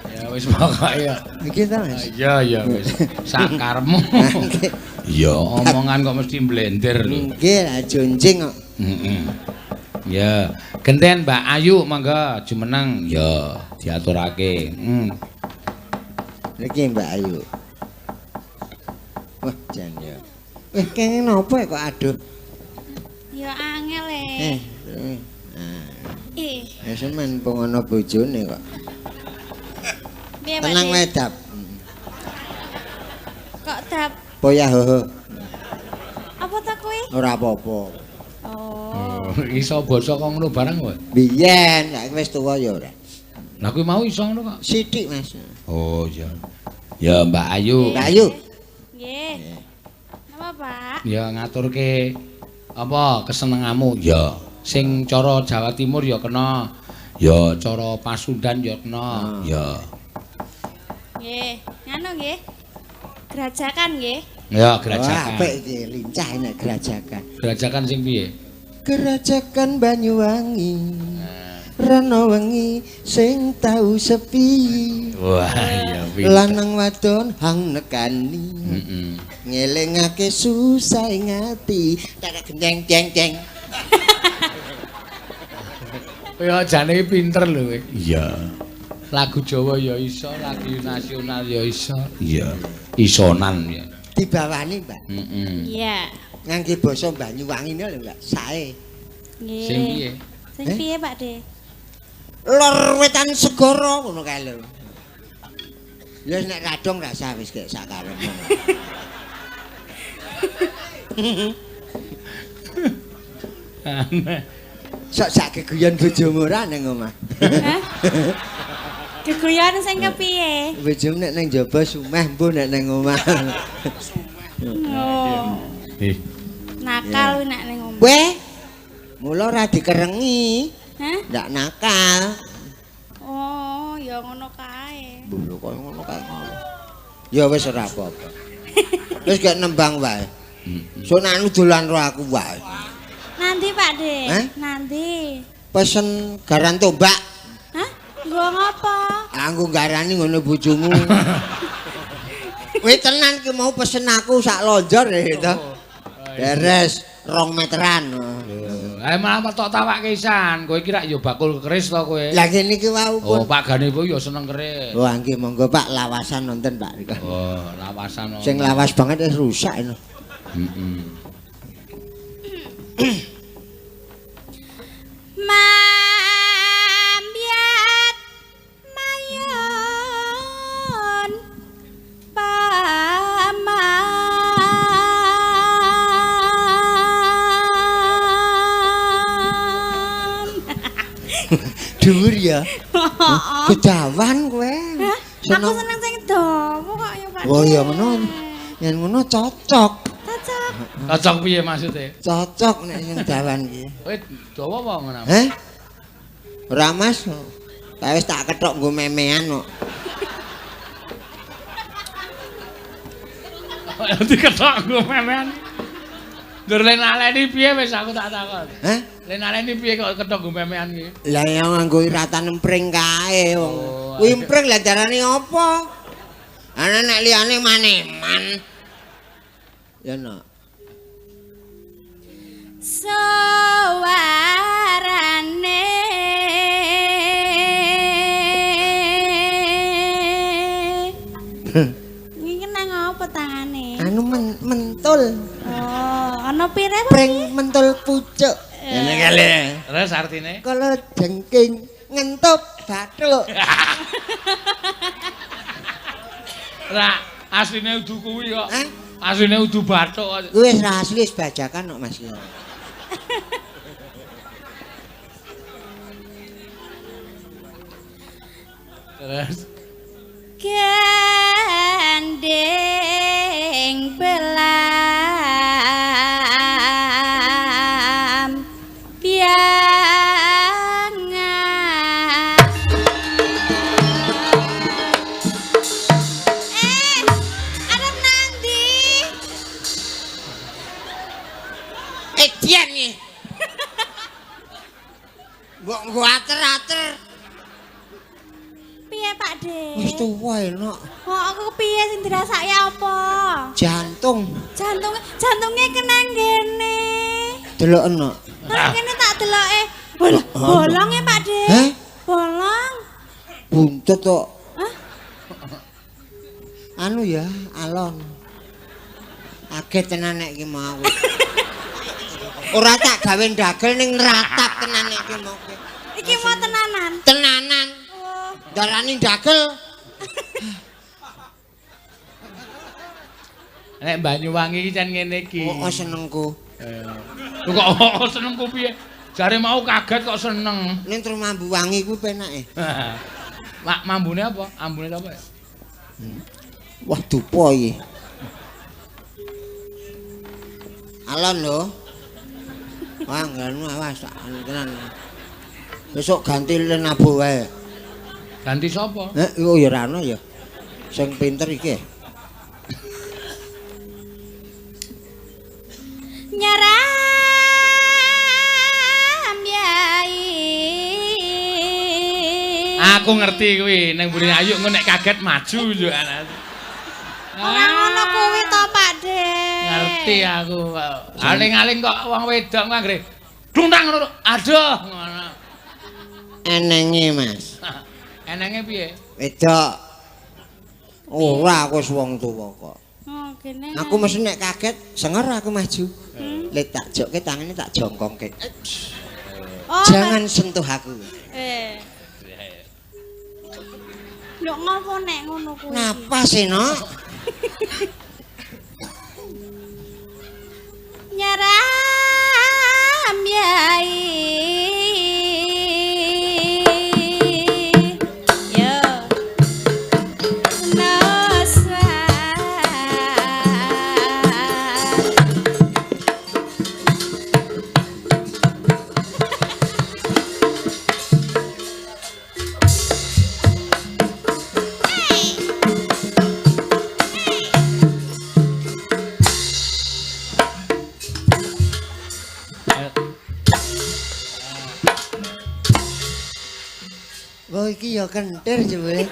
Ya wis pokoke ya. Iki ta, Mas. Iya wis. Sakarmu. Ya omongan kok mesti blender lho. Nggih, lah jonjing kok. Heeh. Ya, genten Mbak Ayu mangga jumeneng ya diaturake. Niki Mbak Ayu. Wah, jan ya. Kene napa kok aduh? Ya angel Ya semen pengono bojone kok. Piye, Pak? Tenang wae, Dap. Kok dap Poyah hoho. apa ta kuwi? Ora apa-apa. Oh. Iso basa kok ngono barang kowe. Biyen, saiki wis tuwa ya ora. Lah kuwi mau iso ngono kok. Sithik, Mas. Oh iya. Ya Mbak Ayu. Mbak Ayu. Nggih. Napa, Pak? Ya ngaturke apa kesenenganmu ya. Sing cara Jawa Timur ya kena. Ya cara Pasundan ya kena. Ya. Nggih. Nganu nggih. Gerajakan nggih. Ya Wah, gerajakan. apik iki lincah nek gerajakan. Gerajakan sing piye? Gerajakan Banyuwangi. Rana wengi sing tau sepi. Wah, iya pinter. Lanang wadon hang nekani. Heeh. Ngelingake susah ing ati. Tak gendeng deng deng. Ya jane pinter lho kowe. Iya. Lagu Jawa ya iso, lagu nasional ya iso. Iya. Isonan ya. Dibawani, Mbak. Heeh. Iya. Ngangge basa Banyuwangine lho, Mbak. Sae. Nggih. Sing piye? Sing piye, Pak De? Lor wetan segara ngono kae lho. Ya nek radong ra usah wis kek sakarepmu. Aneh. Sok sak geguyon bojomu ora ning omah. Hah? Geguyon sing kepiye? Bojomu nek ning njaba sumeh mbuh nek ning omah. Oh. Nakal kuwi nek ning omah. Weh. Mula ora dikerengi. Hah? Ndak nakal. Oh, ya ngono kae. Lho kok ngono kae ngono. Ya wis ora apa-apa. Wis gek nembang wae. Sok nek anu dolan karo aku wae. Nanti Pak De. Hah? Nanti. Pesen garan tombak. Hah? Nggo ngopo? Anggo garani ngono bojomu. Kowe tenan ki mau pesen aku sak lonjor ya to. Beres 2 meteran. Malah tok tawak kisan. Kowe iki rak ya bakul keris to kowe. Lah kene iki wau Oh, pun. Pak Gane po ya seneng keris. Oh, nggih monggo Pak lawasan nonton Pak. Oh, lawasan. Sing lawas banget wis rusak ini. Heeh. Mambiat mayon paman. Dhuwur ya. Kedawan kowe. Aku seneng sing dawa kok ya Pak. Oh ya ngono. Yen ngono cocok. Cocok. Cocok piye maksude? Cocok nek sing dawan iki. Kowe dawa apa ngono? Heh? Ora Mas. Kae wis tak kethok nggo memean kok. Diketok nggo memen. Ndur lenaleni piye wis aku tak takon. Heh? Lenaleni piye kok ketok nggo memean iki? Lah ya nganggo iratan empring kae wong. Oh, Kuwi empring lah darane apa? Ana nek liyane maneman. Ya no. Sawarane iki nang apa tangane? Anu mentul. Oh, ana pire Pak? Pring mentul pucuk. Ngene kali. Terus artine? Kalau jengking ngentup bathuk. Ra, asline udu kuwi kok. Hah? Asline udu bathuk kok. Kuwi wis ra asli wis bajakan kok Mas. Terus Gandeng belas biyen iki. Mbok nggo ater-ater. Piye Pak De? Wis tuwa enak. Kok aku piye sing dirasake apa? Jantung. Jantunge kena ngene. Delokno. Nang kene tak deloke. Bolong ya Pak De. Hah? Bolong. Buntut kok. Hah? Anu ya, alon. Akeh tenan nek iki mau. Ora tak gawe ndagel ning ratap tenan nek iki mau. Iki mau tenanan. Tenanan. Oh. Darani ndagel. Nek Banyuwangi iki jan ngene iki. Oh, senengku. Kok senengku piye? Jare mau kaget kok seneng. Ning terus mambu wangi kuwi penake. Mak mambune apa? Ambune apa ya? Wah, dupa iki. Alon lho. Wah, ngono awas tenan. Besok ganti lenabo wae. Ganti sapa? Oh ya ora ono ya. Sing pinter iki. Nyaram yai. Aku ngerti kuwi, ning mburi ayu engko nek kaget maju yo ana. Ora ngono kuwi to Pak De. Ngerti aku. Aling-aling kok wong wedok anggere dungtang ngono. Aduh ngono. Enenge, Mas. Enenge piye? Wedok. Ora aku wis wong tuwa kok. Oh, kene. Aku mesti nek kaget senger aku maju. Lek tak jokke tangane tak jongkongke. Oh, Jangan sentuh aku. Lho ngopo nek ngono kuwi? Napa sih, Nok? Nyaram yai. Yo. Nosa. Wah iki ya kentir jebule.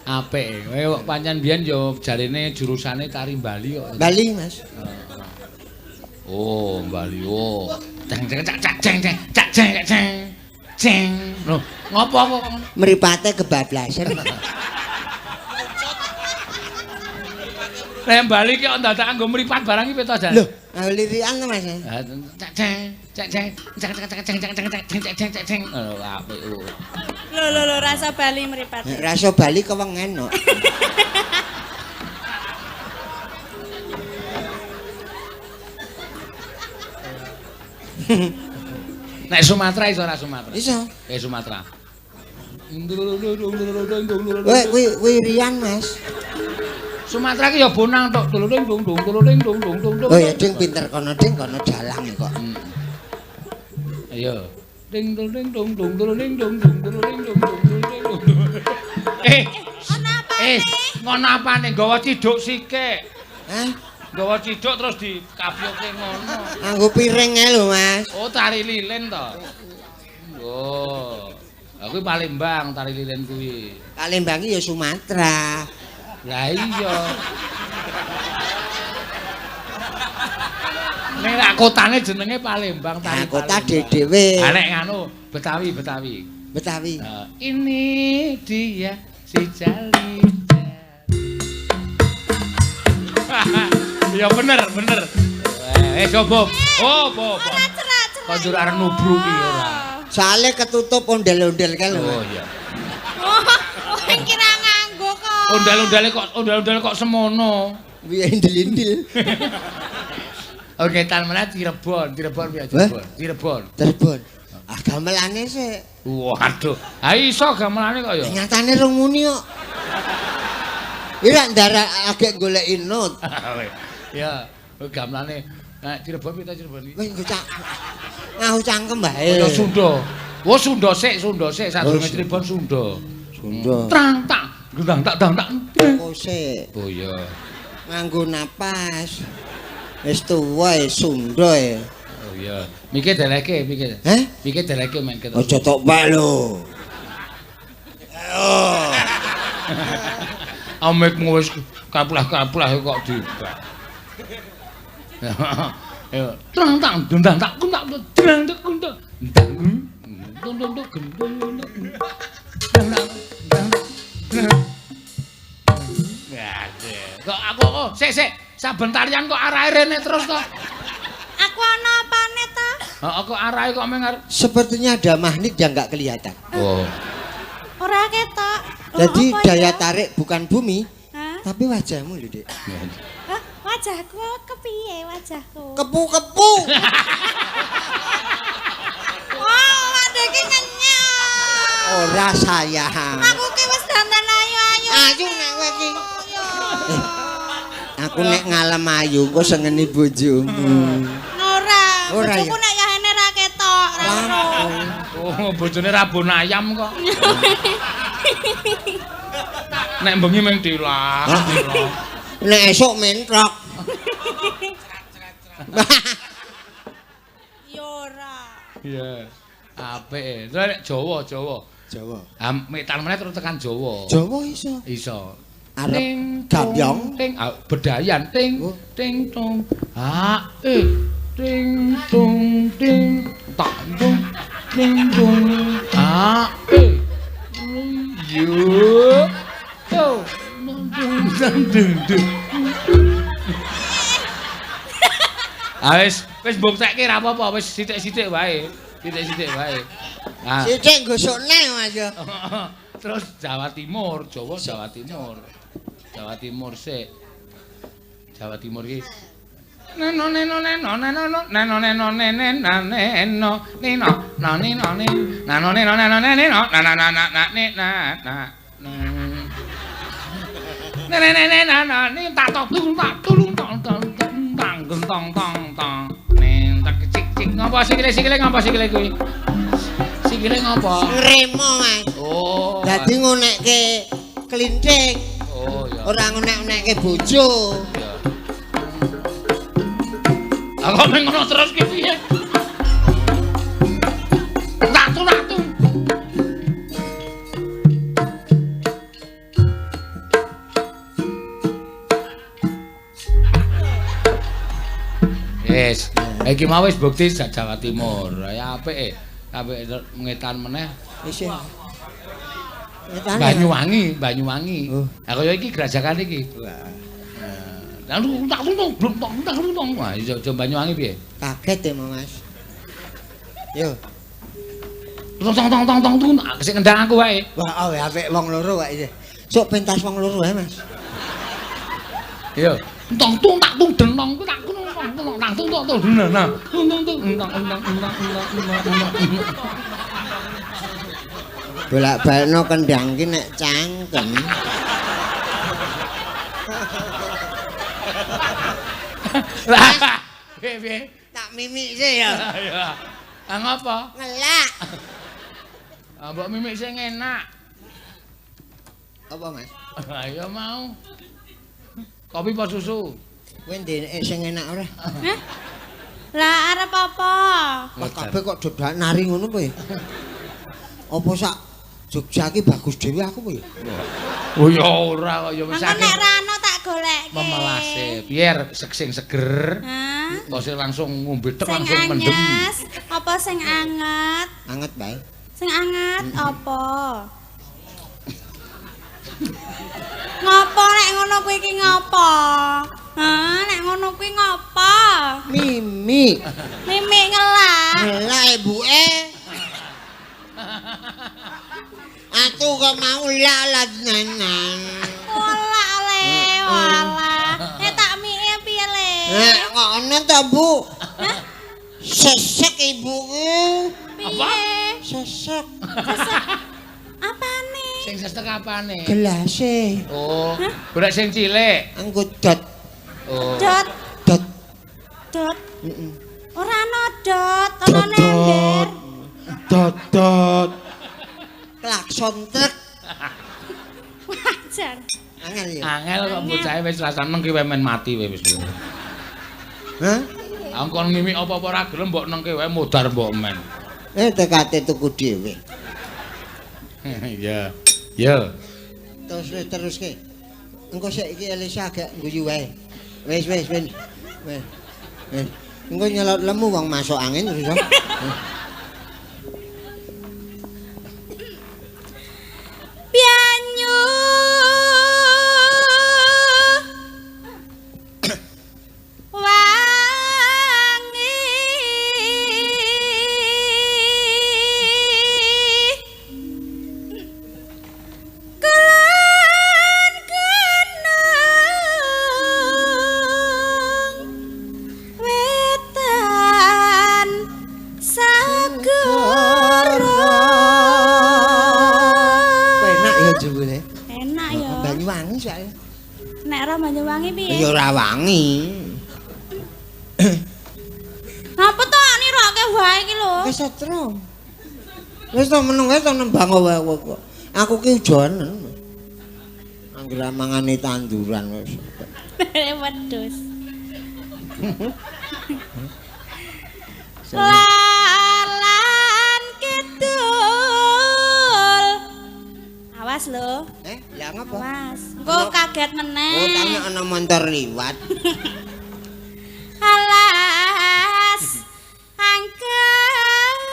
Apik. Kowe pancen biyen yo jarene jurusane tari Bali kok. Bali, Mas. Oh, Bali. Oh. Ceng ceng cek cek ceng ceng cek ceng cek ceng. Ceng. Loh, ngopo kok ngono? Mripate kebablasan. Nek Bali ki kok dadak anggo mripat barang iki to, Jan? Lho, lirikan to, Mas. Cek ceng cek ceng cek cek cek ceng ceng ceng ceng ceng ceng ceng ceng. Oh, apik. Lho rasa Bali mripat. Rasa Bali kewengen kok. Nek Sumatera iso ora Sumatera? Iso. Sumatera. Weh, kuwi Rian, Mas. Sumatera ki ya bonang tok. Duluding dung dung duluding dung dung dung. Oh ya, Ding pinter kono dalang kok. Ayo. Ding dung ding dung dung duluding dung dung duluding dung dung dung. Ngono apane nggawa ciduk sikik. Hah? Nggawa ciduk terus dikapyoke ngono. Nganggo piring ae lho, Mas. Oh, tari lilin to. Oh. Aku Palembang tari lilin kuwi. Palembang iki ya Sumatera. Lah iya. Nek nak kotane jenenge Palembang tari. Nah, kota dhewe. Ha nek ngono Betawi. Betawi. Ini dia si Jali. Ya bener. Coba. Oh, apa. Kondur arep nubruk iki ora. Soale ketutup ondel-ondel kae lho. Oh iya. Oh, kira nganggo kok. Ondel-ondel kok semono. Piye indil-indil. Oke, tan meneh Cirebon piye Cirebon. Cirebon. Ah gamelane sik. Waduh. Ha iso gamelane kok ya. Nyatane rung muni kok. Ira ndara agek goleki not. Ya, gamelane. Nah, Cirebon piye Cirebon iki? Wis ngahu cangkem bae. Ya Sunda. Oh, Sunda sik, sadurunge Cirebon Sunda. Sunda. Trang tak, gendang tak. Oh sik. Oh iya. Nganggo napas. Wis tuwa Sunda e. Oh iya. Mikir deleke, mikir. Heh? Mikir deleke men ketok. Aja tok bae lho. Ayo. Amikmu wis kaplah-kaplah kok dibak. Ayo, trang tang dundang tak kuntak drang tak kuntak. Ndang. Dundung gendung. Ya, kok aku sik saben tarian kok arahe rene terus kok. Aku ana apane ta? Heeh, kok arahe kok mengar. Sepertinya ada magnet yang nggak kelihatan. Oh. Ora ketok. Jadi Apa daya ya? tarik bukan bumi, Hah? tapi wajahmu lho, Dik. Hah? Wajahku kepiye wajahku? Kepu-kepu. Oh, adeke nyenyek. Ora sayang. Aku ki wis dandan ayu-ayu. Ayu nek kowe iki. Aku nek ngalem ayu engko sengeni bojomu. Ora. Ora, Bojoku ya? nek yahene ra ketok, ra ero. Oh, bojone rabon ayam kok. Nek bengi mung dilah. Nek esuk mentrok. Yo ora. Iya. Apik. Terus nek Jawa. Jawa. Ah, metal meneh terus tekan Jawa. Jawa iso. Iso. Arep gambyong. Ting, bedayan ting, Oh. ting tong. Ah, ting tong ting, tak tong, ting tong. Ah, yo. Yo. Wis mbuktekke ra apa-apa, wis sithik-sithik wae. Sithik-sithik wae. Ah. Sithik gosokne Mas yo. Terus Jawa Timur, Jawa Timur. Jawa Timur sik. Jawa Timur iki. Neno neno neno neno neno neno neno neno neno neno neno neno neno na na na na na na na na ni tak tok tulung tong tong tang gentong tong tong ning tak cik cik ngapa sikile ngapa sikile kuwi sikile ngapa Ngremo Mas. oh Dadi ngonekke klinthing. oh ya Ora ngonek-ngonekke bojo. aku meng ngono terus ki piye natu Yes, iki mau wis bukti Jawa Timur. Ya apik ngetan meneh. Isih. Banyuwangi. Oh. Lah kaya iki grajakan iki. Lah tak tuntung. Wah, iso Banyuwangi piye? Kaget ya Mas. Yo. Tong sing ngendang aku wae. Wah, awe apik wong loro wae iki. Sok pentas wong loro ae Mas. Yo. Tong tak tung denong ku tak nang tung nah. Bolak-balikno kendang ki nek cangkem. Lah, piye? Tak mimik sih ya. Ya. Ah ngapa? Ngelak. Ah mbok mimik sing enak. Apa Mas? Ayo mau. Kopi apa susu? Kowe ndek sing enak ora? Hah? Lah arep apa? Lah kabeh kok dodak nari ngono kowe. Apa sak Jogja ki bagus dhewe aku kowe. Oh ya ora kok ya wis Mangko nek ra ana tak golekke. memelase. Biar sing seger. Hah? Kok sing langsung ngombe tek Sing langsung mendem. anyes, apa sing anget? Anget bae. Sing anget apa? Ngopo nek ngono kuwi iki ngopo? Hah, nek ngono kuwi ngopo? Mimi. Mimik ngelak. Ngelak ibuke. Aku kok mau lalat nenan. Olah le, walah. Nek tak mike piye le? Kok ana ta, Bu? Sesek ibuku. Piye? Sesek. Apane? Sing sesek apane? Gelase. Oh, golek sing cilik. Anggo dot. Oh. Dot, Dot. dot. Heeh. Ora ana dot, ana ember. Dot. Klakson truk. Wajar. Angel ya. Angel kok bocahe wis rasa seneng ki men mati wis. Hah? Angkon mimik apa-apa ora gelem mbok nengke wae modar mbok men. Tekate tuku dhewe. Iya. Ya. Terus ke. Engko saiki Elisa agak guyu wae. Wis. Wis. Engko nyelot lemu wong masuk angin terus. Pianyu wangi kelan kenang wetan sagara. Enak ya jebule. Enak ya. Banyuwangi soalnya. Nek ora Banyuwangi piye? Ya ora wangi. Apa to niroke wae iki lho? Wis setrum. Wis to meneng wae to nembang wae kok. Aku ki ujonen. Anggere mangane tanduran wis. Wedhus. Lalan kidul. Awas lho. Lah ngapa? Awas. Engko kaget meneh. Oh, tanya ana montor liwat. Alas angker.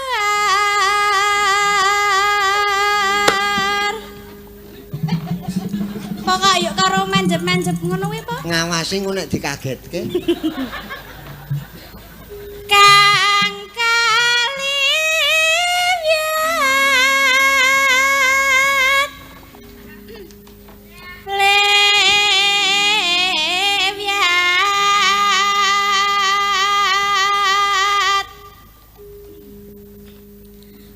Kok yuk karo manjep-manjep ngono kuwi apa? Ngawasi engko nek dikagetke. Kang kaliwat lewiat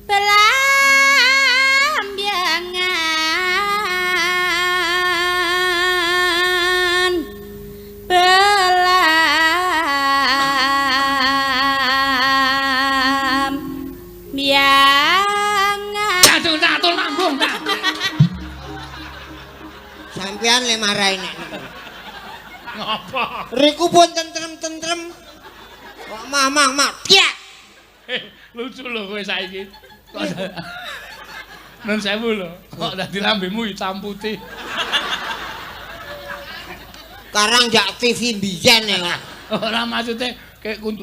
belambiangan belambiangan. Catul mambung. Sampean le marahi nek. Ngapa? Riku pun tentrem-tentrem. Kok mah piak. Lucu lho kowe saiki. Nun sewu lho. Kok dadi lambemu hitam putih. Karang jak TV mbiyen ya. Ora maksude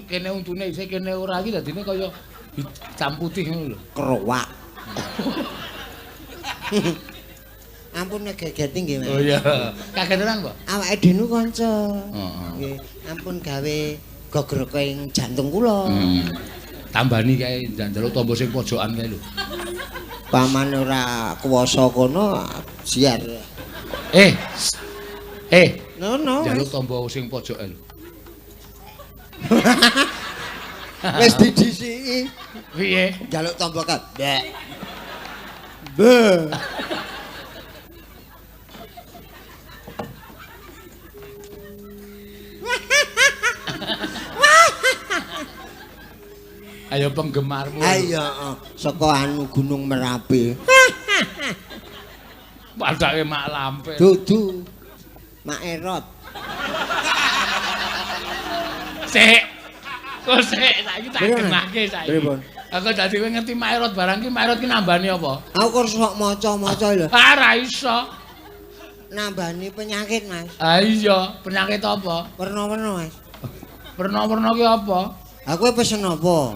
kene untune isih kene ora iki dadine kaya hitam putih ngono lho. Kerowak. Ampun nek gegeti nggih, Mas. Oh iya. Kagetenan kok. Awake dhewe kanca. Heeh. Nggih, ampun gawe gogrok ing jantung kula. Tambani kae njaluk tombo sing pojokan kae lho. Pamane ora kuwasa kono siar. No. Njaluk tombo sing pojoke lho. Wis didhisiki. Piye? Njaluk tombo kan. Be. Ayo penggemarmu. Ayo saka anu Gunung Merapi. Padake mak lampe. Dudu. Mak Erot. Sik. Kok sik saiki tak genake saiki. Pripun? Aku dadi kowe ngerti mak Erot barang ki mak Erot ki nambani apa? Aku kok sok maca-maca lho. Ora iso. Nambani penyakit, Mas. Ah iya, penyakit apa? Werna-werna, Mas. Werna-werna ki apa? Aku pesen apa?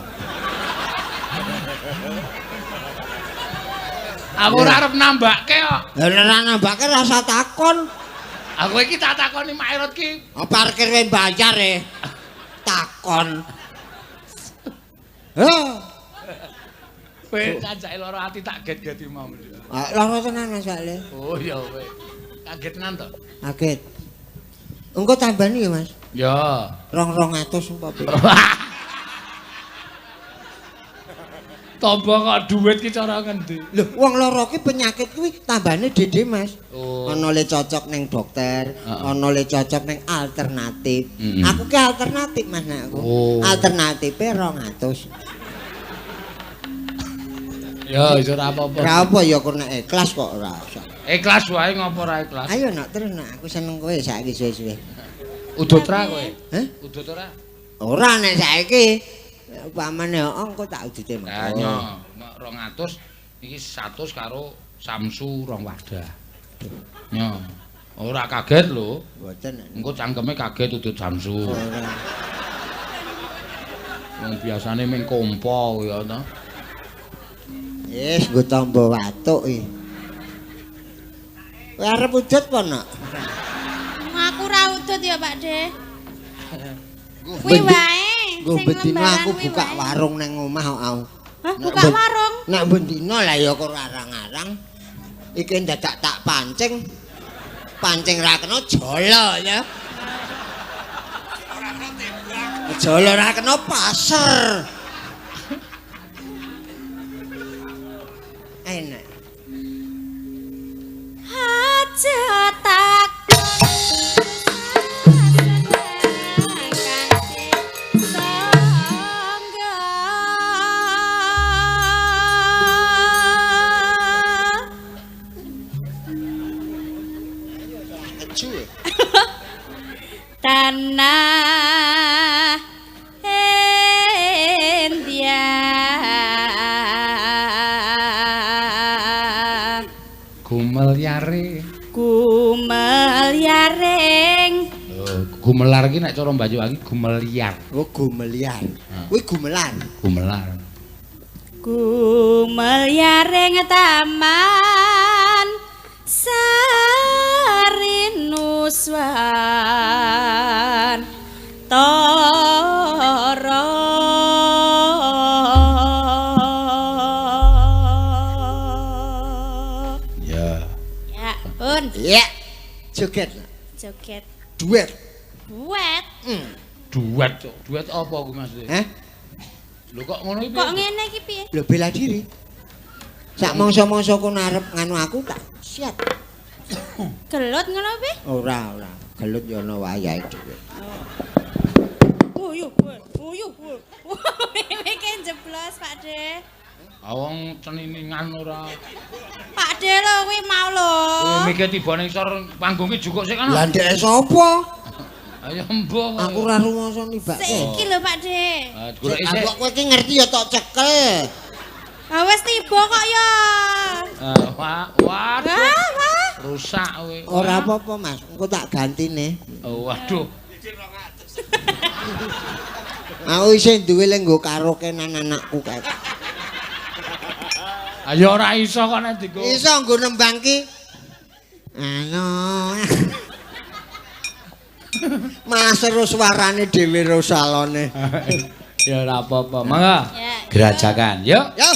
Aku ora arep nambake kok. Lah nek nambake rasa takon. Aku iki tak takoni mak Erot ki. Parkir wae bayar takon. Kowe cancake lara ati tak get-geti mau. Lara tenan Mas Wale. Oh iya kowe. Kaget tenan to? Kaget. Engko tambani ya, Mas. Ya. 200 umpama. Tombo kok dhuwit ki cara ngendi? Lho, wong lara ki penyakit kuwi tambane dede, Mas. Oh. Ana le cocok ning dokter, ana le cocok ning alternatif. Mm-mm. Aku ki alternatif, Mas nek aku. Oh. Alternatife 200. Ya, iso ora apa-apa. Ora apa ya kok nek ikhlas kok ora usah. Ikhlas wae ngopo ora ikhlas? Ayo nak terus nak aku seneng kowe saiki suwe-suwe. Udut ra kowe? Hah? Udut ora? Ora nek saiki upamane engko tak udite Lah nyo 200 iki 100 karo Samsu rong wadah. Nyo. Ora kaget lho. Mboten. Engko cangkeme kaget udut Samsu. Wong biasane ming kompo ya to. Wis nggo tamba watuk iki. Kowe arep udut apa nak? Aku ra udut ya, Pak De. Nggo Kuwi wae. Nggo sing bedino lembaran aku kuwi buka wae. warung nang omah kok au. Hah, buka warung? Nek bendino lah ya kok arang-arang. Iki dadak tak pancing. Pancing ra kena jolo ya. Jolo ra kena pasar. Enak. Hajatak tanah India Gumelyare. Gumelyaring Gumelar iki nek cara Banyuwangi gumelyar. Oh gumeliar. Kuwi gumelan. Gumelar. Gumelyaring taman Sarinuswan Tara Ya. Ya, pun Iya. Joget. joget Duet. duet. Duet. Duet apa kuwi maksudnya? Hah? Lho kok ngono iki? Kok ngene iki piye? Lho bela diri. Sak mangsa-mangsa ku arep nganu aku tak siap. Gelut ngono piye? Ora. Gelut ya ana wayahe dhewe. Uyuh. Iki jeblos, Pak De. Awang ceniningan ora. Pak De lho kuwi mau lho. Mikir tiba ning sor panggunge jukuk sik kan. Lah ndek sapa? Ayo mbok. Aku ora rumangsa nibake. Saiki lho Pak De. Golek isih. Kok kowe iki ngerti ya tok cekel. Ha wis tiba kok ya. Waduh. Wah. Rusak kowe. Ora apa-apa, Mas. Engko tak gantine. Oh, waduh. Aku isih duwe le nggo karaokean anakku kae. Ayo ora iso kok nek diku. Iso nggo nembang ki. Ano. Mas terus suarane dhewe rosalone. Ya ora apa-apa. Mangga. Ya. Gerajakan. Yuk. Yo.